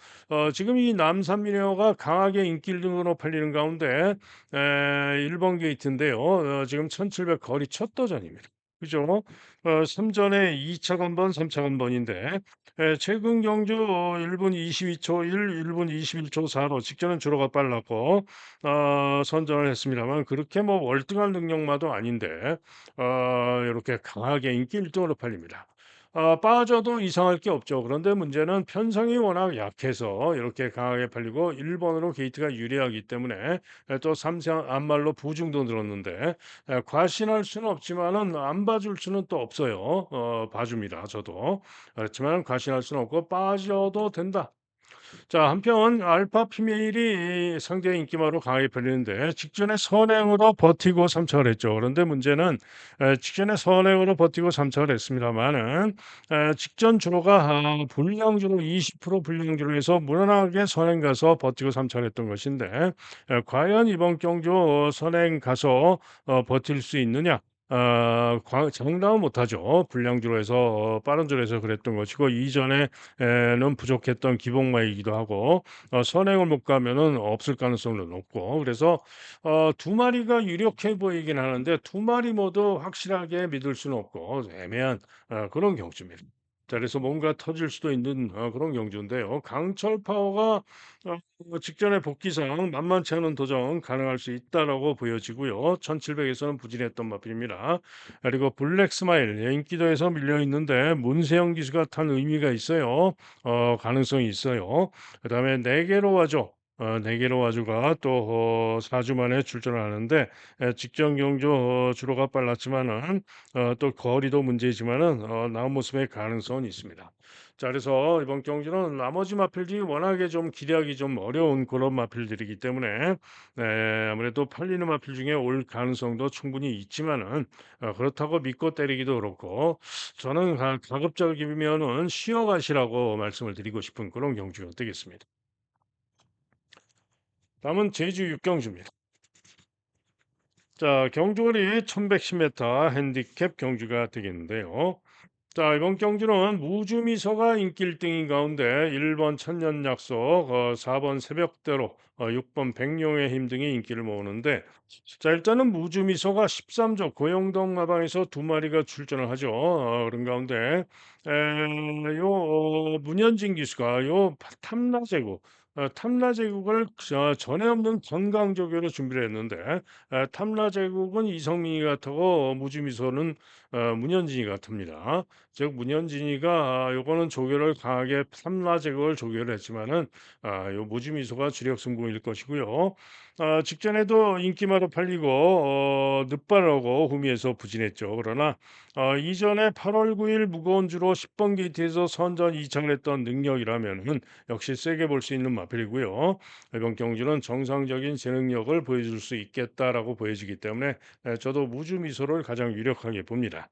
지금 이 남산미녀가 강하게 인기 1등으로 팔리는 가운데 1번 게이트인데요. 지금 1,700 거리 첫 도전입니다. 그죠? 3전에 2차 간번, 3차 간번인데 최근 경주 1분 22초 1, 1분 21초 4로 직전은 주로가 빨랐고 선전을 했습니다만 그렇게 뭐 월등한 능력마도 아닌데 이렇게 강하게 인기 1등으로 팔립니다. 빠져도 이상할 게 없죠. 그런데 문제는 편성이 워낙 약해서 이렇게 강하게 팔리고 1 번으로 게이트가 유리하기 때문에 또 삼성 안말로 부중도 늘었는데 과신할 수는 없지만은 안 봐줄 수는 또 없어요. 봐줍니다. 저도. 그렇지만 과신할 수는 없고 빠져도 된다. 자, 한편 알파 피메일이 상대 인기마로 강하게 팔리는데 직전에 선행으로 버티고 삼착을 했죠. 그런데 문제는 직전에 선행으로 버티고 삼착을 했습니다만은 직전 주로가 불량주로 20% 불량주로 해서 무난하게 선행 가서 버티고 삼착을 했던 것인데 과연 이번 경주 선행 가서 버틸 수 있느냐? 장담은 못하죠. 불량주로 해서 빠른 주로 해서 그랬던 것이고 이전에 에는 부족했던 기복마이기도 하고 선행을 못 가면은 없을 가능성도 높고 그래서 두 마리가 유력해 보이긴 하는데 두 마리 모두 확실하게 믿을 수는 없고 애매한 그런 경주입니다. 자 그래서 뭔가 터질 수도 있는 그런 경주인데요. 강철 파워가 직전에 복귀상 만만치 않은 도전 가능할 수 있다라고 보여지고요. 1700에서는 부진했던 마필입니다. 그리고 블랙 스마일 인기도에서 밀려 있는데 문세영 기수가 탄 의미가 있어요. 가능성이 있어요. 그다음에 네개로 와줘. 네개로 와주가 또 4주 만에 출전을 하는데 직전 경주 주로가 빨랐지만은 또 거리도 문제이지만은 나온 모습의 가능성은 있습니다. 자 그래서 이번 경기는 나머지 마필들이 워낙에 좀 기대하기 좀 어려운 그런 마필들이기 때문에 네 아무래도 팔리는 마필 중에 올 가능성도 충분히 있지만은 그렇다고 믿고 때리기도 그렇고 저는 가급적이면은 쉬어 가시라고 말씀을 드리고 싶은 그런 경주가 되겠습니다. 다음은 제주 육경주입니다. 자 경주거리 1110m 핸디캡 경주가 되겠는데요. 자, 이번 경주는 무주미소가 인기 1등인 가운데 1번 천년약속, 4번 새벽대로, 6번 백룡의 힘 등이 인기를 모으는데 자, 일단은 무주미소가 13조 고영동 마방에서 두 마리가 출전을 하죠. 그런 가운데 문현진 기수가 요 탐라제국 탐라제국을 전에 없는 건강조교로 준비를 했는데 탐라제국은 이성민이 같고 무주미소는 문현진이 같습니다. 즉 문현진이가 요거는 조교를 강하게 삼라 제국을 조교를 했지만은 요 무지미소가 주력 승부일 것이고요. 직전에도 인기마로 팔리고 늦발하고 후미에서 부진했죠. 그러나 이전에 8월 9일 무거운 주로 10번 게이트에서 선전 2차를 했던 능력이라면은 역시 세게 볼 수 있는 마필이고요. 이번 경주는 정상적인 재능력을 보여줄 수 있겠다라고 보여지기 때문에 저도 무주미소를 가장 유력하게 봅니다.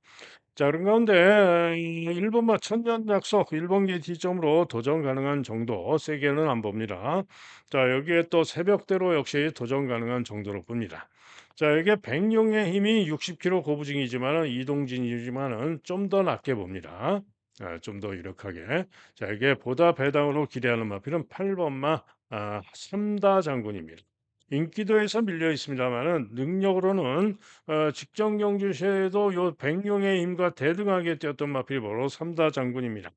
자 그런 가운데 일본마 천년약속 일본 게이트점으로 도전 가능한 정도 세게는 안 봅니다. 자 여기에 또 새벽대로 역시 도전 가능한 정도로 봅니다. 자 이게 백룡의 힘이 60km 고부징이지만은 이동진이지만은 좀 더 낮게 봅니다. 좀 더 유력하게. 자 이게 보다 배당으로 기대하는 마필은 8번마 삼다 장군입니다. 인기도에서 밀려 있습니다만은 능력으로는 직전 경주시에도 요 백룡의 힘과 대등하게 뛰었던 마필이 바로 삼다 장군입니다.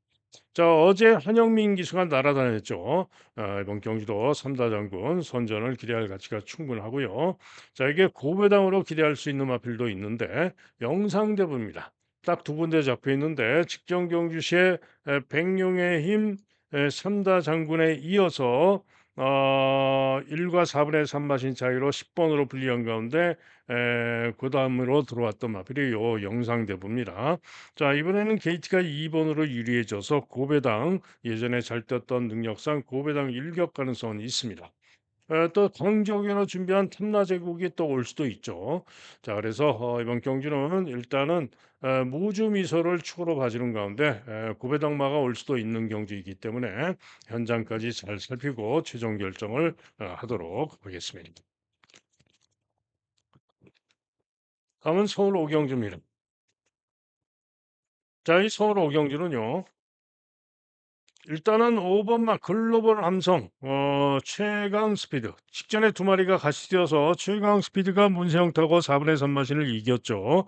자 어제 한영민 기수가 날아다녔죠. 이번 경기도 삼다 장군 선전을 기대할 가치가 충분하고요. 자 이게 고배당으로 기대할 수 있는 마필도 있는데 영상대부입니다. 딱 두 군데 잡혀 있는데 직전 경주시에 백룡의 힘 삼다 장군에 이어서 1과 4분의 3 마신 차이로 10번으로 불리한 가운데 그다음으로 들어왔던 마필이 요 영상대부입니다. 자 이번에는 게이트가 2번으로 유리해져서 고배당 예전에 잘 떴던 능력상 고배당 일격 가능성은 있습니다. 또 광적으로 준비한 탐라 제국이 또 올 수도 있죠. 자 그래서 이번 경주는 일단은 무주 미소를 축으로 봐주는 가운데 고배당마가 올 수도 있는 경주이기 때문에 현장까지 잘 살피고 최종 결정을 하도록 하겠습니다. 다음은 서울 오경주입니다. 자, 이 서울 오경주는요. 일단은 5 번마 글로벌 함성 최강 스피드 직전에 두 마리가 같이 뛰어서 최강 스피드가 문세영 타고 4분의 3 마신을 이겼죠.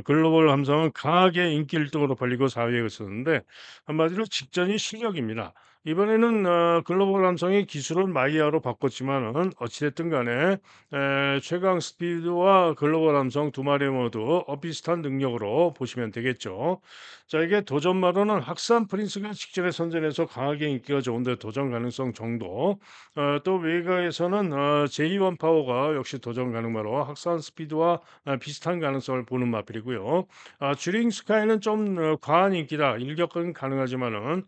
글로벌 함성은 강하게 인기 1등으로 팔리고 4위에 있었는데 한마디로 직전이 실력입니다. 이번에는 글로벌 함성이 기술을 마이야로 바꿨지만은 어찌 됐든 간에 최강 스피드와 글로벌 함성 두 마리 모두 비슷한 능력으로 보시면 되겠죠. 자 이게 도전마로는 학산 프린스가 직전에 선전해서 강하게 인기가 좋은데 도전 가능성 정도 또 외곽에서는 제이원 파워가 역시 도전 가능마로 학산 스피드와 비슷한 가능성을 보는 마필이고요. 주링 스카이는 좀 과한 인기다 일격은 가능하지만은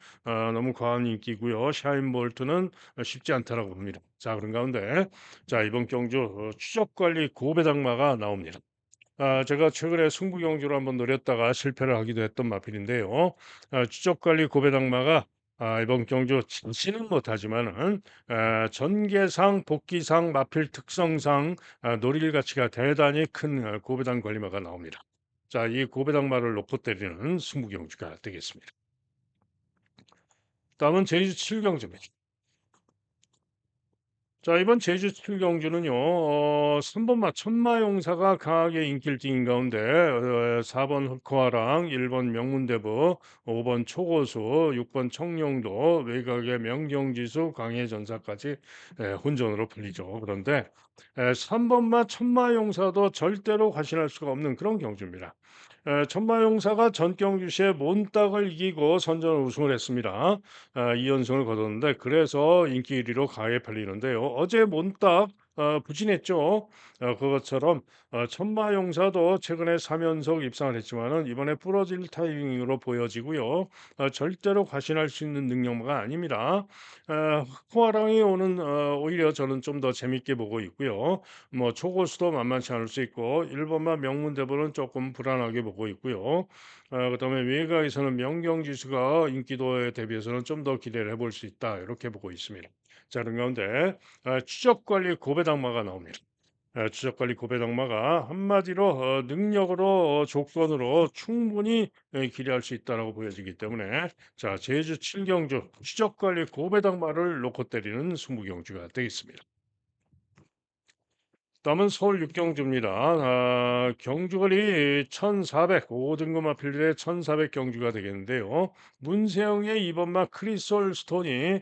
너무 과한 인기고요. 샤인 볼트는 쉽지 않다라고 봅니다. 자 그런 가운데 자 이번 경주 추적 관리 고배당마가 나옵니다. 제가 최근에 승부 경주를 한번 노렸다가 실패를 하기도 했던 마필인데요. 추적 관리 고배당마가 이번 경주 지지는 못하지만은 전개상, 복귀상, 마필 특성상 노릴 가치가 대단히 큰 고배당 관리마가 나옵니다. 자, 이 고배당마를 놓고 때리는 승부 경주가 되겠습니다. 다음은 제주 7경주입니다. 자, 이번 제주 7경주는요. 3번마 천마용사가 강하게 인기를 띈 가운데 4번 흑화랑, 1번 명문대부, 5번 초고수, 6번 청룡도, 외곽의 명경지수, 강해전사까지 혼전으로 풀리죠. 그런데 3번마 천마용사도 절대로 과신할 수가 없는 그런 경주입니다. 천마용사가 전경주 시에 몬딱을 이기고 선전 우승을 했습니다. 2연승을 거뒀는데 그래서 인기 1위로 강하게 팔리는데요. 어제 몬딱 부진했죠. 그것처럼 천마용사도 최근에 3연속 입상을 했지만은 이번에 부러질 타이밍으로 보여지고요. 절대로 과신할 수 있는 능력마가 아닙니다. 코아랑이 오는 오히려 저는 좀 더 재밌게 보고 있고요. 뭐 초고수도 만만치 않을 수 있고 1번만 명문대보는 조금 불안하게 보고 있고요. 그다음에 외곽에서는 명경지수가 인기도에 대비해서는 좀 더 기대를 해볼 수 있다 이렇게 보고 있습니다. 자, 그런 가운데 추적관리 고배당마가 나옵니다. 추적관리 고배당마가 한마디로 능력으로 조건으로 충분히 기대할 수 있다라고 보여지기 때문에 자, 제주 7경주 추적관리 고배당마를 놓고 때리는 승부경주가 되겠습니다. 다음은 서울 육경주입니다. 경주거리 1,400, 5등급 마필들의 1,400 경주가 되겠는데요. 문세영의 이번마 크리솔 스톤이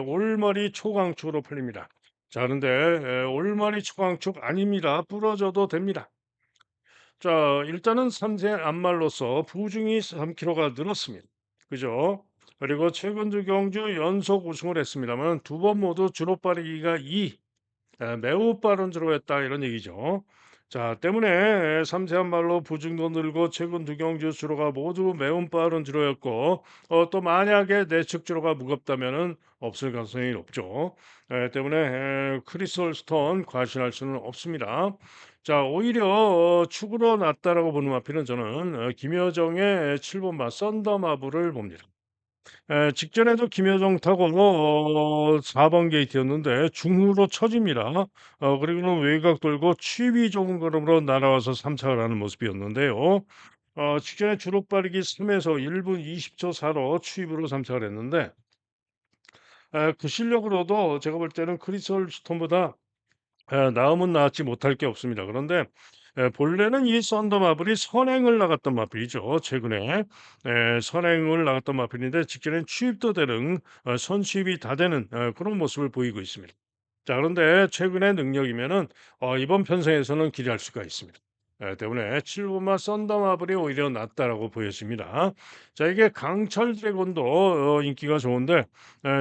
올머리 초강축으로 풀립니다. 자, 그런데 올머리 초강축 아닙니다. 부러져도 됩니다. 자, 일단은 3세 안말로서 부중이 3kg가 늘었습니다. 그죠? 그리고 최근 두 경주 연속 우승을 했습니다만 두 번 모두 주로 빠르기가 2, 매우 빠른 주로 했다 이런 얘기죠. 자, 때문에 삼세한 말로 부중도 늘고 최근 두 경주 주로가 모두 매우 빠른 주로였고 또 만약에 내측 주로가 무겁다면은 없을 가능성이 높죠. 때문에 크리스톨 스톤 과신할 수는 없습니다. 자, 오히려 축으로 낫다라고 보는 마피는 저는 김여정의 7번마 썬더마블을 봅니다. 직전에도 김여정 타고 4번 게이트였는데 중후로 쳐집니다. 그리고는 외곽 돌고 취비 좋은 걸음으로 날아와서 3착을 하는 모습이었는데요. 직전에 주로 빠르기 3에서 1분 20초 사로 취입으로 3착을 했는데 그 실력으로도 제가 볼 때는 크리솔 스톤보다 나음은 나았지 못할 게 없습니다. 그런데 본래는 이 썬더마블이 선행을 나갔던 마필이죠. 최근에 선행을 나갔던 마필인데 직전엔 취입도 되는 선취입이 다 되는 그런 모습을 보이고 있습니다. 자, 그런데 최근의 능력이면은 이번 편성에서는 기대할 수가 있습니다. 때문에 7부마 썬더마블이 오히려 낫다라고 보여집니다. 자, 이게 강철 드래곤도 인기가 좋은데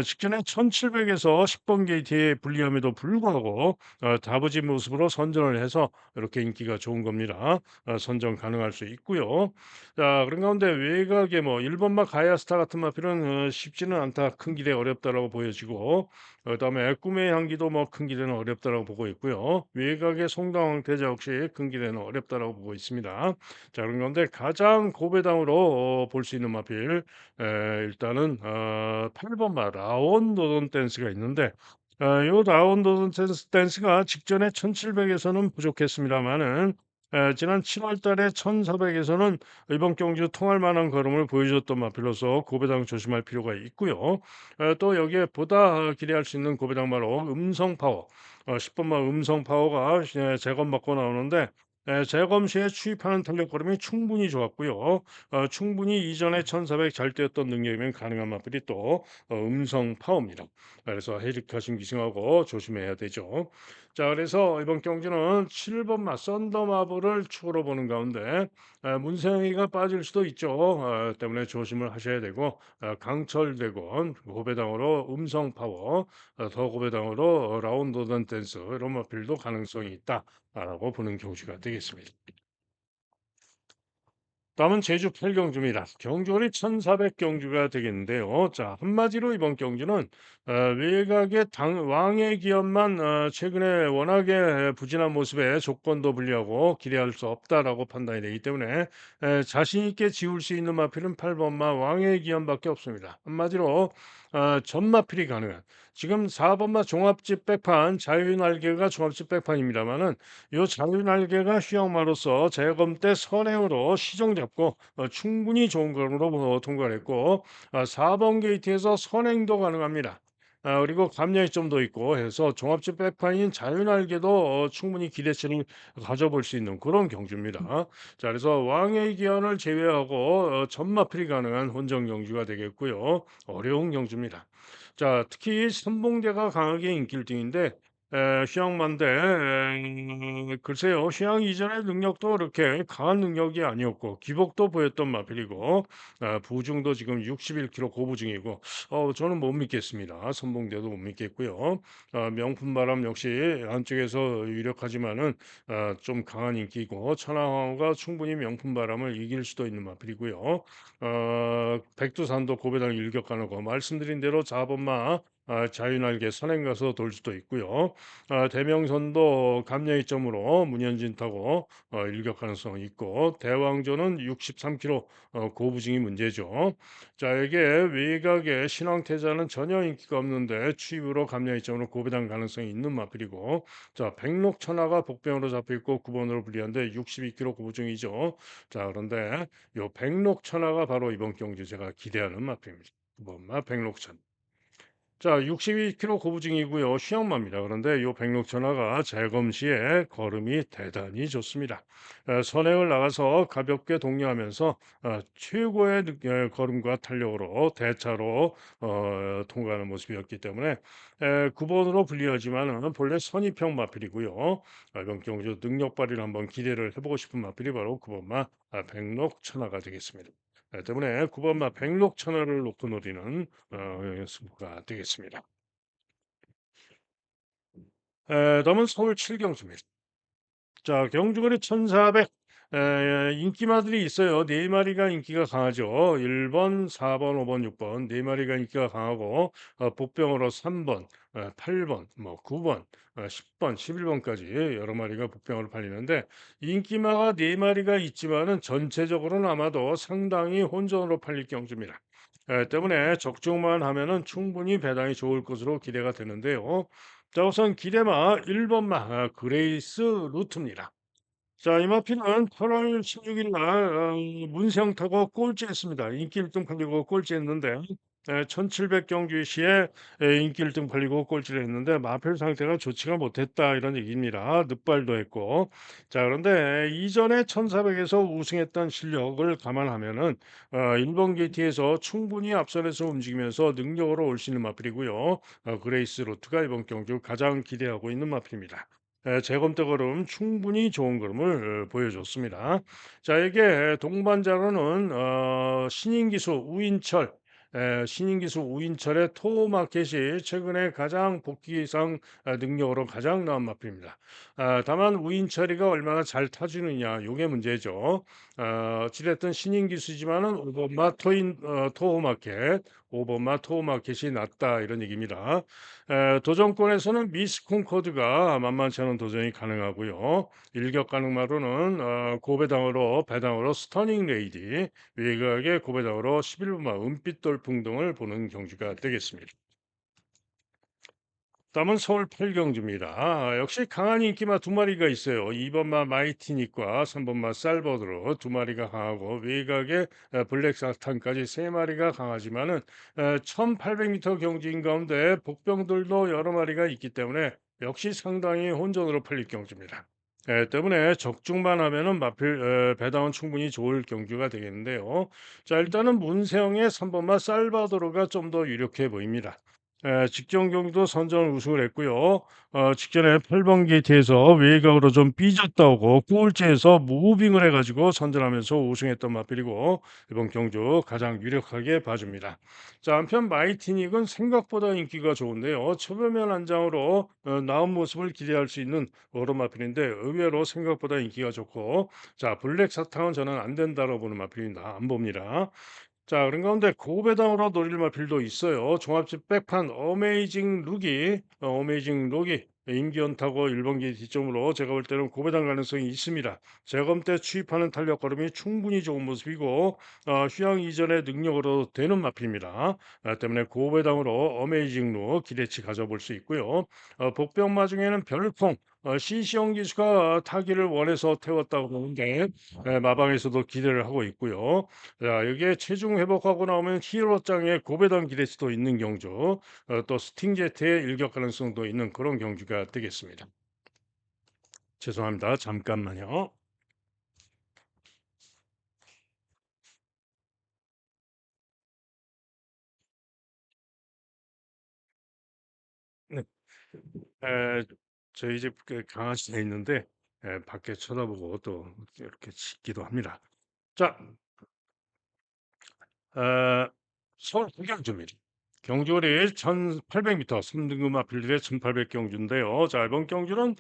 직전에 1700에서 10번 게이트에 불리함에도 불구하고 다부진 모습으로 선전을 해서 이렇게 인기가 좋은 겁니다. 선전 가능할 수 있고요. 자, 그런 가운데 외곽에 뭐 1번마 가야스타 같은 마필은 쉽지는 않다. 큰 기대 어렵다라고 보여지고 그다음에 꿈의 향기도 뭐 큰 기대는 어렵다라고 보고 있고요. 외곽의 송당 대자 역시 큰 기대는 어렵다라고 보고 있습니다. 자, 그런 가운데 가장 고배당으로 볼 수 있는 마필 일단은 8번마 라온 노던 댄스가 있는데 요 라온 노던 댄스가 직전에 1700에서는 부족했습니다만은 지난 7월 달에 1400에서는 이번 경주 통할 만한 걸음을 보여줬던 마필로서 고배당 조심할 필요가 있고요. 또 여기에 보다 기대할 수 있는 고배당마로 음성 파워 10번마 음성 파워가 재검받고 나오는데 재검 시에 추입하는 탄력 걸음이 충분히 좋았고요. 충분히 이전에 1400 잘 뛰었던 능력이면 가능한 마필이 또 음성 파워입니다. 그래서 해릭하신 기승하고 조심해야 되죠. 자, 그래서 이번 경주는 7번마 썬더마블을 축으로 보는 가운데 문세영이가 빠질 수도 있죠. 때문에 조심을 하셔야 되고 강철대건 고배당으로 음성 파워 더 고배당으로 라운드 던 댄스 이런 마필도 가능성이 있다라고 보는 경주가 되겠습니다. 다음은 제주 8경주입니다. 경주거리 1,400 경주가 되겠는데요. 자, 한마디로 이번 경주는 외곽의 왕의 기업만 최근에 워낙에 부진한 모습에 조건도 불리하고 기대할 수 없다라고 판단이 되기 때문에 자신 있게 지울 수 있는 마필은 8번마 왕의 기업밖에 없습니다. 한마디로 전마필이 가능한 지금 4 번마 종합집 백판 자유날개가 종합집 백판입니다마는 요 자유날개가 휘황마로서 재검 때 선행으로 시정 잡고 충분히 좋은 걸음으로 통과를 했고 4번 게이트에서 선행도 가능합니다. 그리고 감량이점도 있고 해서 종합집 백판인 자유날개도 충분히 기대치를 가져볼 수 있는 그런 경주입니다. 자 그래서 왕의 기한을 제외하고 전마필이 가능한 혼전 경주가 되겠고요. 어려운 경주입니다. 자 특히 선봉대가 강하게 인기 1등인데 휴양만대 글쎄요. 휴양 이전의 능력도 그렇게 강한 능력이 아니었고 기복도 보였던 마필이고 부중도 지금 61kg 고부중이고 저는 못 믿겠습니다. 선봉대도 못 믿겠고요. 명품바람 역시 안쪽에서 유력하지만은 좀 강한 인기고 천하황후가 충분히 명품바람을 이길 수도 있는 마필이고요. 백두산도 고배당 일격하는 거 말씀드린 대로 자본마 자유날개 선행 가서 돌 수도 있고요. 대명선도 감량이점으로 문현진 타고 일격 가능성이 있고 대왕조는 63km 고부증이 문제죠. 자 이게 외곽에 신왕태자는 전혀 인기가 없는데 추입으로 감량이점으로 고배당 가능성이 있는 마필이고 자 백록천하가 복병으로 잡혀 있고 9번으로 불리한데 62km 고부증이죠. 자 그런데 요 백록천하가 바로 이번 경주 제가 기대하는 마필입니다. 9번마 백록천. 자 62kg 고부증이고요. 시험마입니다. 그런데 요 백록천하가 재검 시에 걸음이 대단히 좋습니다. 선행을 나가서 가볍게 독려하면서 최고의 걸음과 탄력으로 대차로 통과하는 모습이었기 때문에 9번으로 불리하지만은 본래 선입형 마필이고요. 이번 경주 능력 발휘를 한번 기대를 해보고 싶은 마필이 바로 9번마 백록천하가 되겠습니다. 때문에 9번마 백록천하를 놓고 노리는 승부가 되겠습니다. 다음은 서울 7경주입니다. 자 경주거리 1,400 인기마들이 있어요. 네 마리가 인기가 강하죠. 1 번, 4 번, 5 번, 6번 네 마리가 인기가 강하고 복병으로 3 번, 8 번, 뭐 9 번, 10 번, 11 번까지 여러 마리가 복병으로 팔리는데 인기마가 네 마리가 있지만은 전체적으로는 아마도 상당히 혼전으로 팔릴 경주입니다. 때문에 적중만 하면은 충분히 배당이 좋을 것으로 기대가 되는데요. 자 우선 기대마 1 번마 그레이스 루트입니다. 자 이마피는 8월 16일 날 문세영 타고 꼴찌했습니다. 인기 1등 팔리고 꼴찌했는데 1700 경주 시에 인기 1등 팔리고 꼴찌를 했는데 마필 상태가 좋지가 못했다 이런 얘기입니다. 늑발도 했고 자 그런데 이전에 1400에서 우승했던 실력을 감안하면은 1번 게이트에서 충분히 앞선에서 움직이면서 능력으로 올 수 있는 마필이고요. 그레이스 로트가 이번 경주 가장 기대하고 있는 마필입니다. 재검대 걸음 충분히 좋은 걸음을 보여줬습니다. 자 이게 동반자로는 신인 기수 우인철 신인 기수 우인철의 토마켓이 최근에 가장 복귀상 능력으로 가장 나은 마필입니다. 다만 우인철이가 얼마나 잘 타주느냐 요게 문제죠. 어찌됐든 신인 기수지만은 오버마 토마켓 오버마 토마켓이 낫다 이런 얘기입니다. 도전권에서는 미스 콩코드가 만만치 않은 도전이 가능하고요. 일격 가능마로는 고배당으로 배당으로 스터닝 레이디, 외곽의 고배당으로 11번마 은빛 돌풍 등을 보는 경주가 되겠습니다. 다음은 서울 8경주입니다. 역시 강한 인기마 두 마리가 있어요. 2번마 마이티닉과 3번마 살버드로 두 마리가 강하고 외곽에 블랙 사탄까지 세 마리가 강하지만은 1800m 경주인 가운데 복병들도 여러 마리가 있기 때문에 역시 상당히 혼전으로 팔릴 경주입니다. 때문에 적중만 하면은 마필 배당은 충분히 좋을 경주가 되겠는데요. 자 일단은 문세영의 3번마 살바도르가 좀 더 유력해 보입니다. 직전 경기도 선전 우승을 했고요. 직전에 8번 게이트에서 외곽으로 좀 삐졌다고 꼴찌에서 무빙을 해가지고 선전하면서 우승했던 마필이고 이번 경주 가장 유력하게 봐줍니다. 자 한편 마이티닉은 생각보다 인기가 좋은데요. 초보면 한 장으로 나은 모습을 기대할 수 있는 여러 마필인데 의외로 생각보다 인기가 좋고 자 블랙 사탕은 저는 안 된다고 보는 마필입니다. 안 봅니다. 자, 그런 가운데 고배당으로 노릴 마필도 있어요. 종합집 백판 어메이징 룩이 임기연타고 1번 게이트 지점으로 제가 볼 때는 고배당 가능성이 있습니다. 재검 때 취입하는 탄력 걸음이 충분히 좋은 모습이고 휴양 이전의 능력으로 되는 마필입니다. 때문에 고배당으로 어메이징로 기대치 가져볼 수 있고요. 복병마 중에는 별풍 신시영 기수가 타기를 원해서 태웠다고 보는데 마방에서도 기대를 하고 있고요. 자, 여기에 체중 회복하고 나오면 히어로장의 고배당 기대치도 있는 경주, 또 스팅제트의 일격 가능성도 있는 그런 경주가 되겠습니다. 죄송합니다. 잠깐만요. 네. 에, 저희 집 그 강아지가 있는데 밖에 쳐다보고 또 이렇게 짖기도 합니다. 자, 어, 서울 구경주입니다. 경주거리 1,800m 3등급 마필들의 1,800 경주인데요. 자, 이번 경주는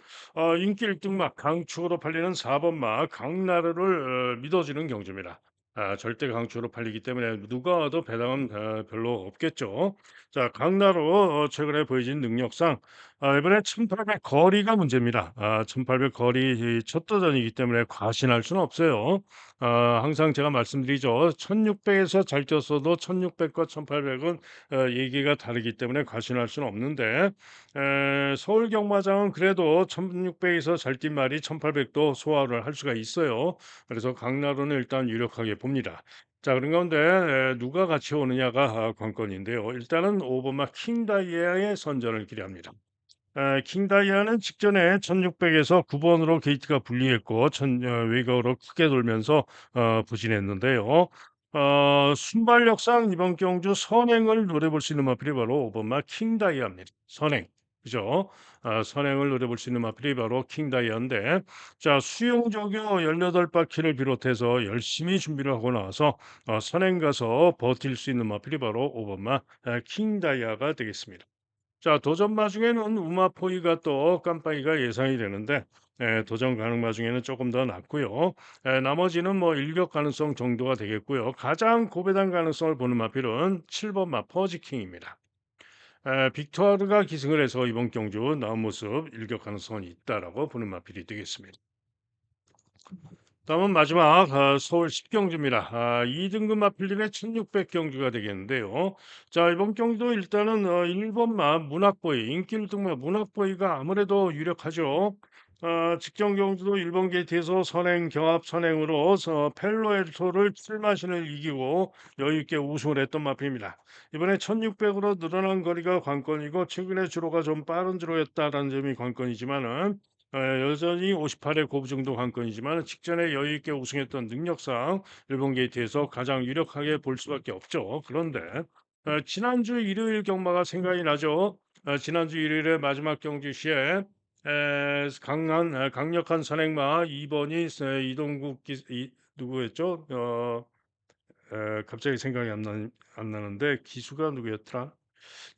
인기 1등막 강축으로 팔리는 4번마 강나르를 믿어주는 경주입니다. 절대 강축으로 팔리기 때문에 누가 와도 배당은 별로 없겠죠. 자, 강나루 최근에 보여진 능력상 이번에 1,800 거리가 문제입니다. 1,800 거리 첫 도전이기 때문에 과신할 수는 없어요. 항상 제가 말씀드리죠. 1600에서 잘 뛰었어도 1600과 1800은 얘기가 다르기 때문에 과신할 수는 없는데 서울 경마장은 그래도 1600에서 잘 뛴 말이 1800도 소화를 할 수가 있어요. 그래서 강나루는 일단 유력하게 봅니다. 자, 그런 가운데 누가 같이 오느냐가 관건인데요. 일단은 5번마 킹다이아의 선전을 기대합니다. 킹다이아는 직전에 1600에서 9번으로 게이트가 불리했고 외곽으로 크게 돌면서 부진했는데요. 순발력상 이번 경주 선행을 노려볼 수 있는 마필이 바로 5번마 킹다이아입니다. 선행. 그죠? 선행을 노려볼 수 있는 마필이 바로 킹다이아인데, 자, 수용 조교 18바퀴를 비롯해서 열심히 준비를 하고 나와서 선행 가서 버틸 수 있는 마필이 바로 5번마 킹다이아가 되겠습니다. 자, 도전 마중에는 우마포이가 또 깜빡이가 예상이 되는데 도전 가능 마중에는 조금 더 낮고요. 나머지는 뭐 일격 가능성 정도가 되겠고요. 가장 고배당 가능성을 보는 마필은 7번 마퍼지킹입니다. 빅토르가 기승을 해서 이번 경주 나온 모습 일격 가능성이 있다라고 보는 마필이 되겠습니다. 다음은 마지막 서울 10경주입니다. 2등급 마필림의 1600 경주가 되겠는데요. 자, 이번 경주도 일단은 1번마 문학보이, 인기 1등마 문학보이가 아무래도 유력하죠. 직전 경주도 1번 게이트에서 선행, 경합 선행으로 펠로에토를 7마신을 이기고 여유있게 우승을 했던 마필입니다. 이번에 1600으로 늘어난 거리가 관건이고 최근에 주로가 좀 빠른 주로였다라는 점이 관건이지만은 여전히 58의 고부 정도 관건이지만 직전에 여유 있게 우승했던 능력상 일본 게이트에서 가장 유력하게 볼 수밖에 없죠. 그런데 지난주 일요일 경마가 생각이 나죠. 지난주 일요일에 마지막 경주 시에 강력한 선행마 2번이 이동국 누구였죠? 갑자기 생각이 안 나는데 기수가 누구였더라?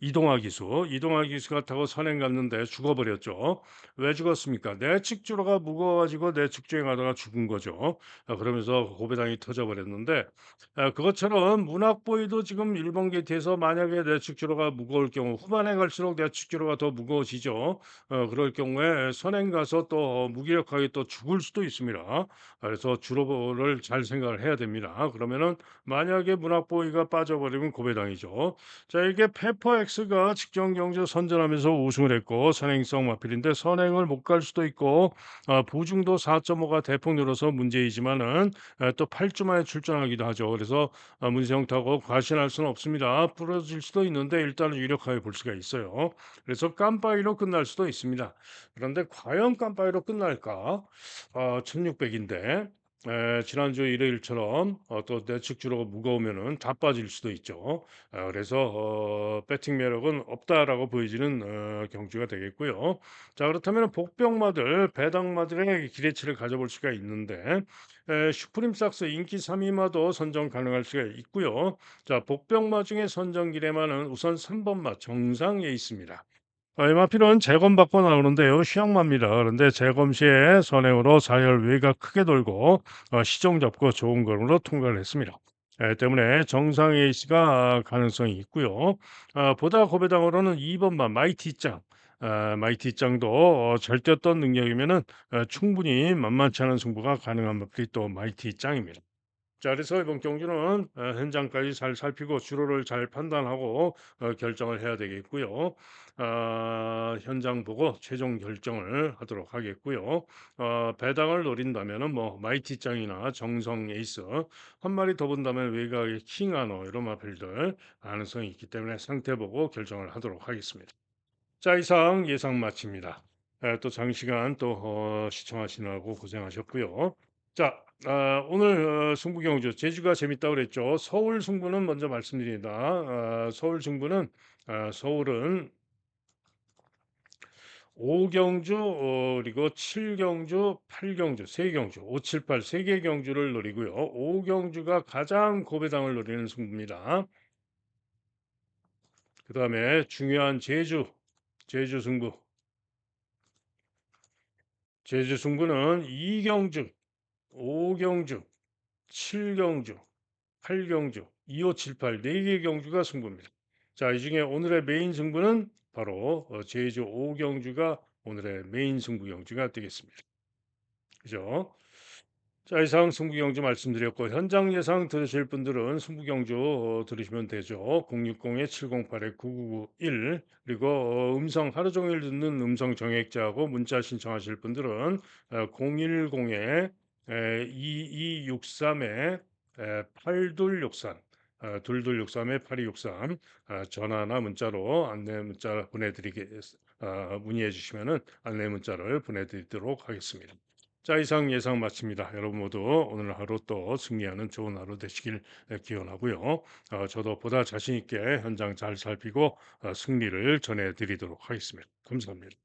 이동화 기수가 타고 선행 갔는데 죽어버렸죠. 왜 죽었습니까? 내측주로가 무거워가지고 내측주행하다가 죽은 거죠. 그러면서 고배당이 터져버렸는데 그것처럼 문학보이도 지금 일본 게이트에서 만약에 내측주로가 무거울 경우 후반에 갈수록 내측주로가 더 무거워지죠. 그럴 경우에 선행 가서 또 무기력하게 또 죽을 수도 있습니다. 그래서 주로를 잘 생각을 해야 됩니다. 그러면은 만약에 문학보이가 빠져버리면 고배당이죠. 자, 이게 페퍼엑스가 직전 경주 선전하면서 우승을 했고 선행성 마필인데 선행을 못 갈 수도 있고 보중도 4.5가 대폭 늘어서 문제이지만은 또 8주 만에 출전하기도 하죠. 그래서 문세영 타고 과신할 수는 없습니다. 부러질 수도 있는데 일단은 유력하게 볼 수가 있어요. 그래서 깜빡이로 끝날 수도 있습니다. 그런데 과연 깜빡이로 끝날까? 1600인데 지난주 일요일처럼 또 내측 주로가 무거우면은 다 빠질 수도 있죠. 그래서 배팅 매력은 없다라고 보여지는 경주가 되겠고요. 자, 그렇다면 복병마들, 배당마들의 기대치를 가져볼 수가 있는데 슈프림 삭스 인기 3위마도 선정 가능할 수가 있고요. 자, 복병마 중에 선정 기대마는 우선 3번마 정상에 있습니다. MRP는 재검받고 나오는데요. 시약마입니다. 그런데 재검 시에 선행으로 사열 외가 크게 돌고 시정 잡고 좋은 걸음으로 통과를 했습니다. 때문에 정상 A씨가 가능성이 있고요. 보다 고배당으로는 2번만 마이티짱. 마이티 짱도 잘 뛰었던 능력이면은 충분히 만만치 않은 승부가 가능한 것들이 또 마이티 짱입니다. 자, 그래서 이번 경주는 현장까지 잘 살피고 주로를 잘 판단하고 결정을 해야 되겠고요. 현장 보고 최종 결정을 하도록 하겠고요. 배당을 노린다면은 뭐 마이티 짱이나 정성 에이스 한 마리 더 본다면 외곽의 킹하노 이런 마필들 가능성이 있기 때문에 상태 보고 결정을 하도록 하겠습니다. 자, 이상 예상 마칩니다. 또 장시간 또 시청하시느라고 고생하셨고요. 자, 오늘 승부 경주 제주가 재밌다고 그랬죠. 서울 승부는 먼저 말씀드립니다. 서울 승부는 서울은 5경주 그리고 7경주, 8경주, 3경주, 5, 7, 8 3개 경주를 노리고요. 5경주가 가장 고배당을 노리는 승부입니다. 그다음에 중요한 제주 승부. 제주 승부는 2경주, 5경주, 7경주, 8경주, 2, 5, 7, 8 4개 경주가 승부입니다. 자, 이 중에 오늘의 메인 승부는 바로 제주 5경주가 오늘의 메인 승부 경주가 되겠습니다. 그죠? 자, 이상 승부경주 말씀드렸고 현장 예상 들으실 분들은 승부경주 들으시면 되죠. 060-708-9991 그리고 음성 하루 종일 듣는 음성 정액자하고 문자 신청하실 분들은 010-2263에 8263 2263에 8263 전화나 문자로 안내 문자 문의해 주시면은 안내 문자를 보내드리도록 하겠습니다. 자, 이상 예상 마칩니다. 여러분 모두 오늘 하루 또 승리하는 좋은 하루 되시길 기원하고요. 저도 보다 자신 있게 현장 잘 살피고 승리를 전해드리도록 하겠습니다. 감사합니다.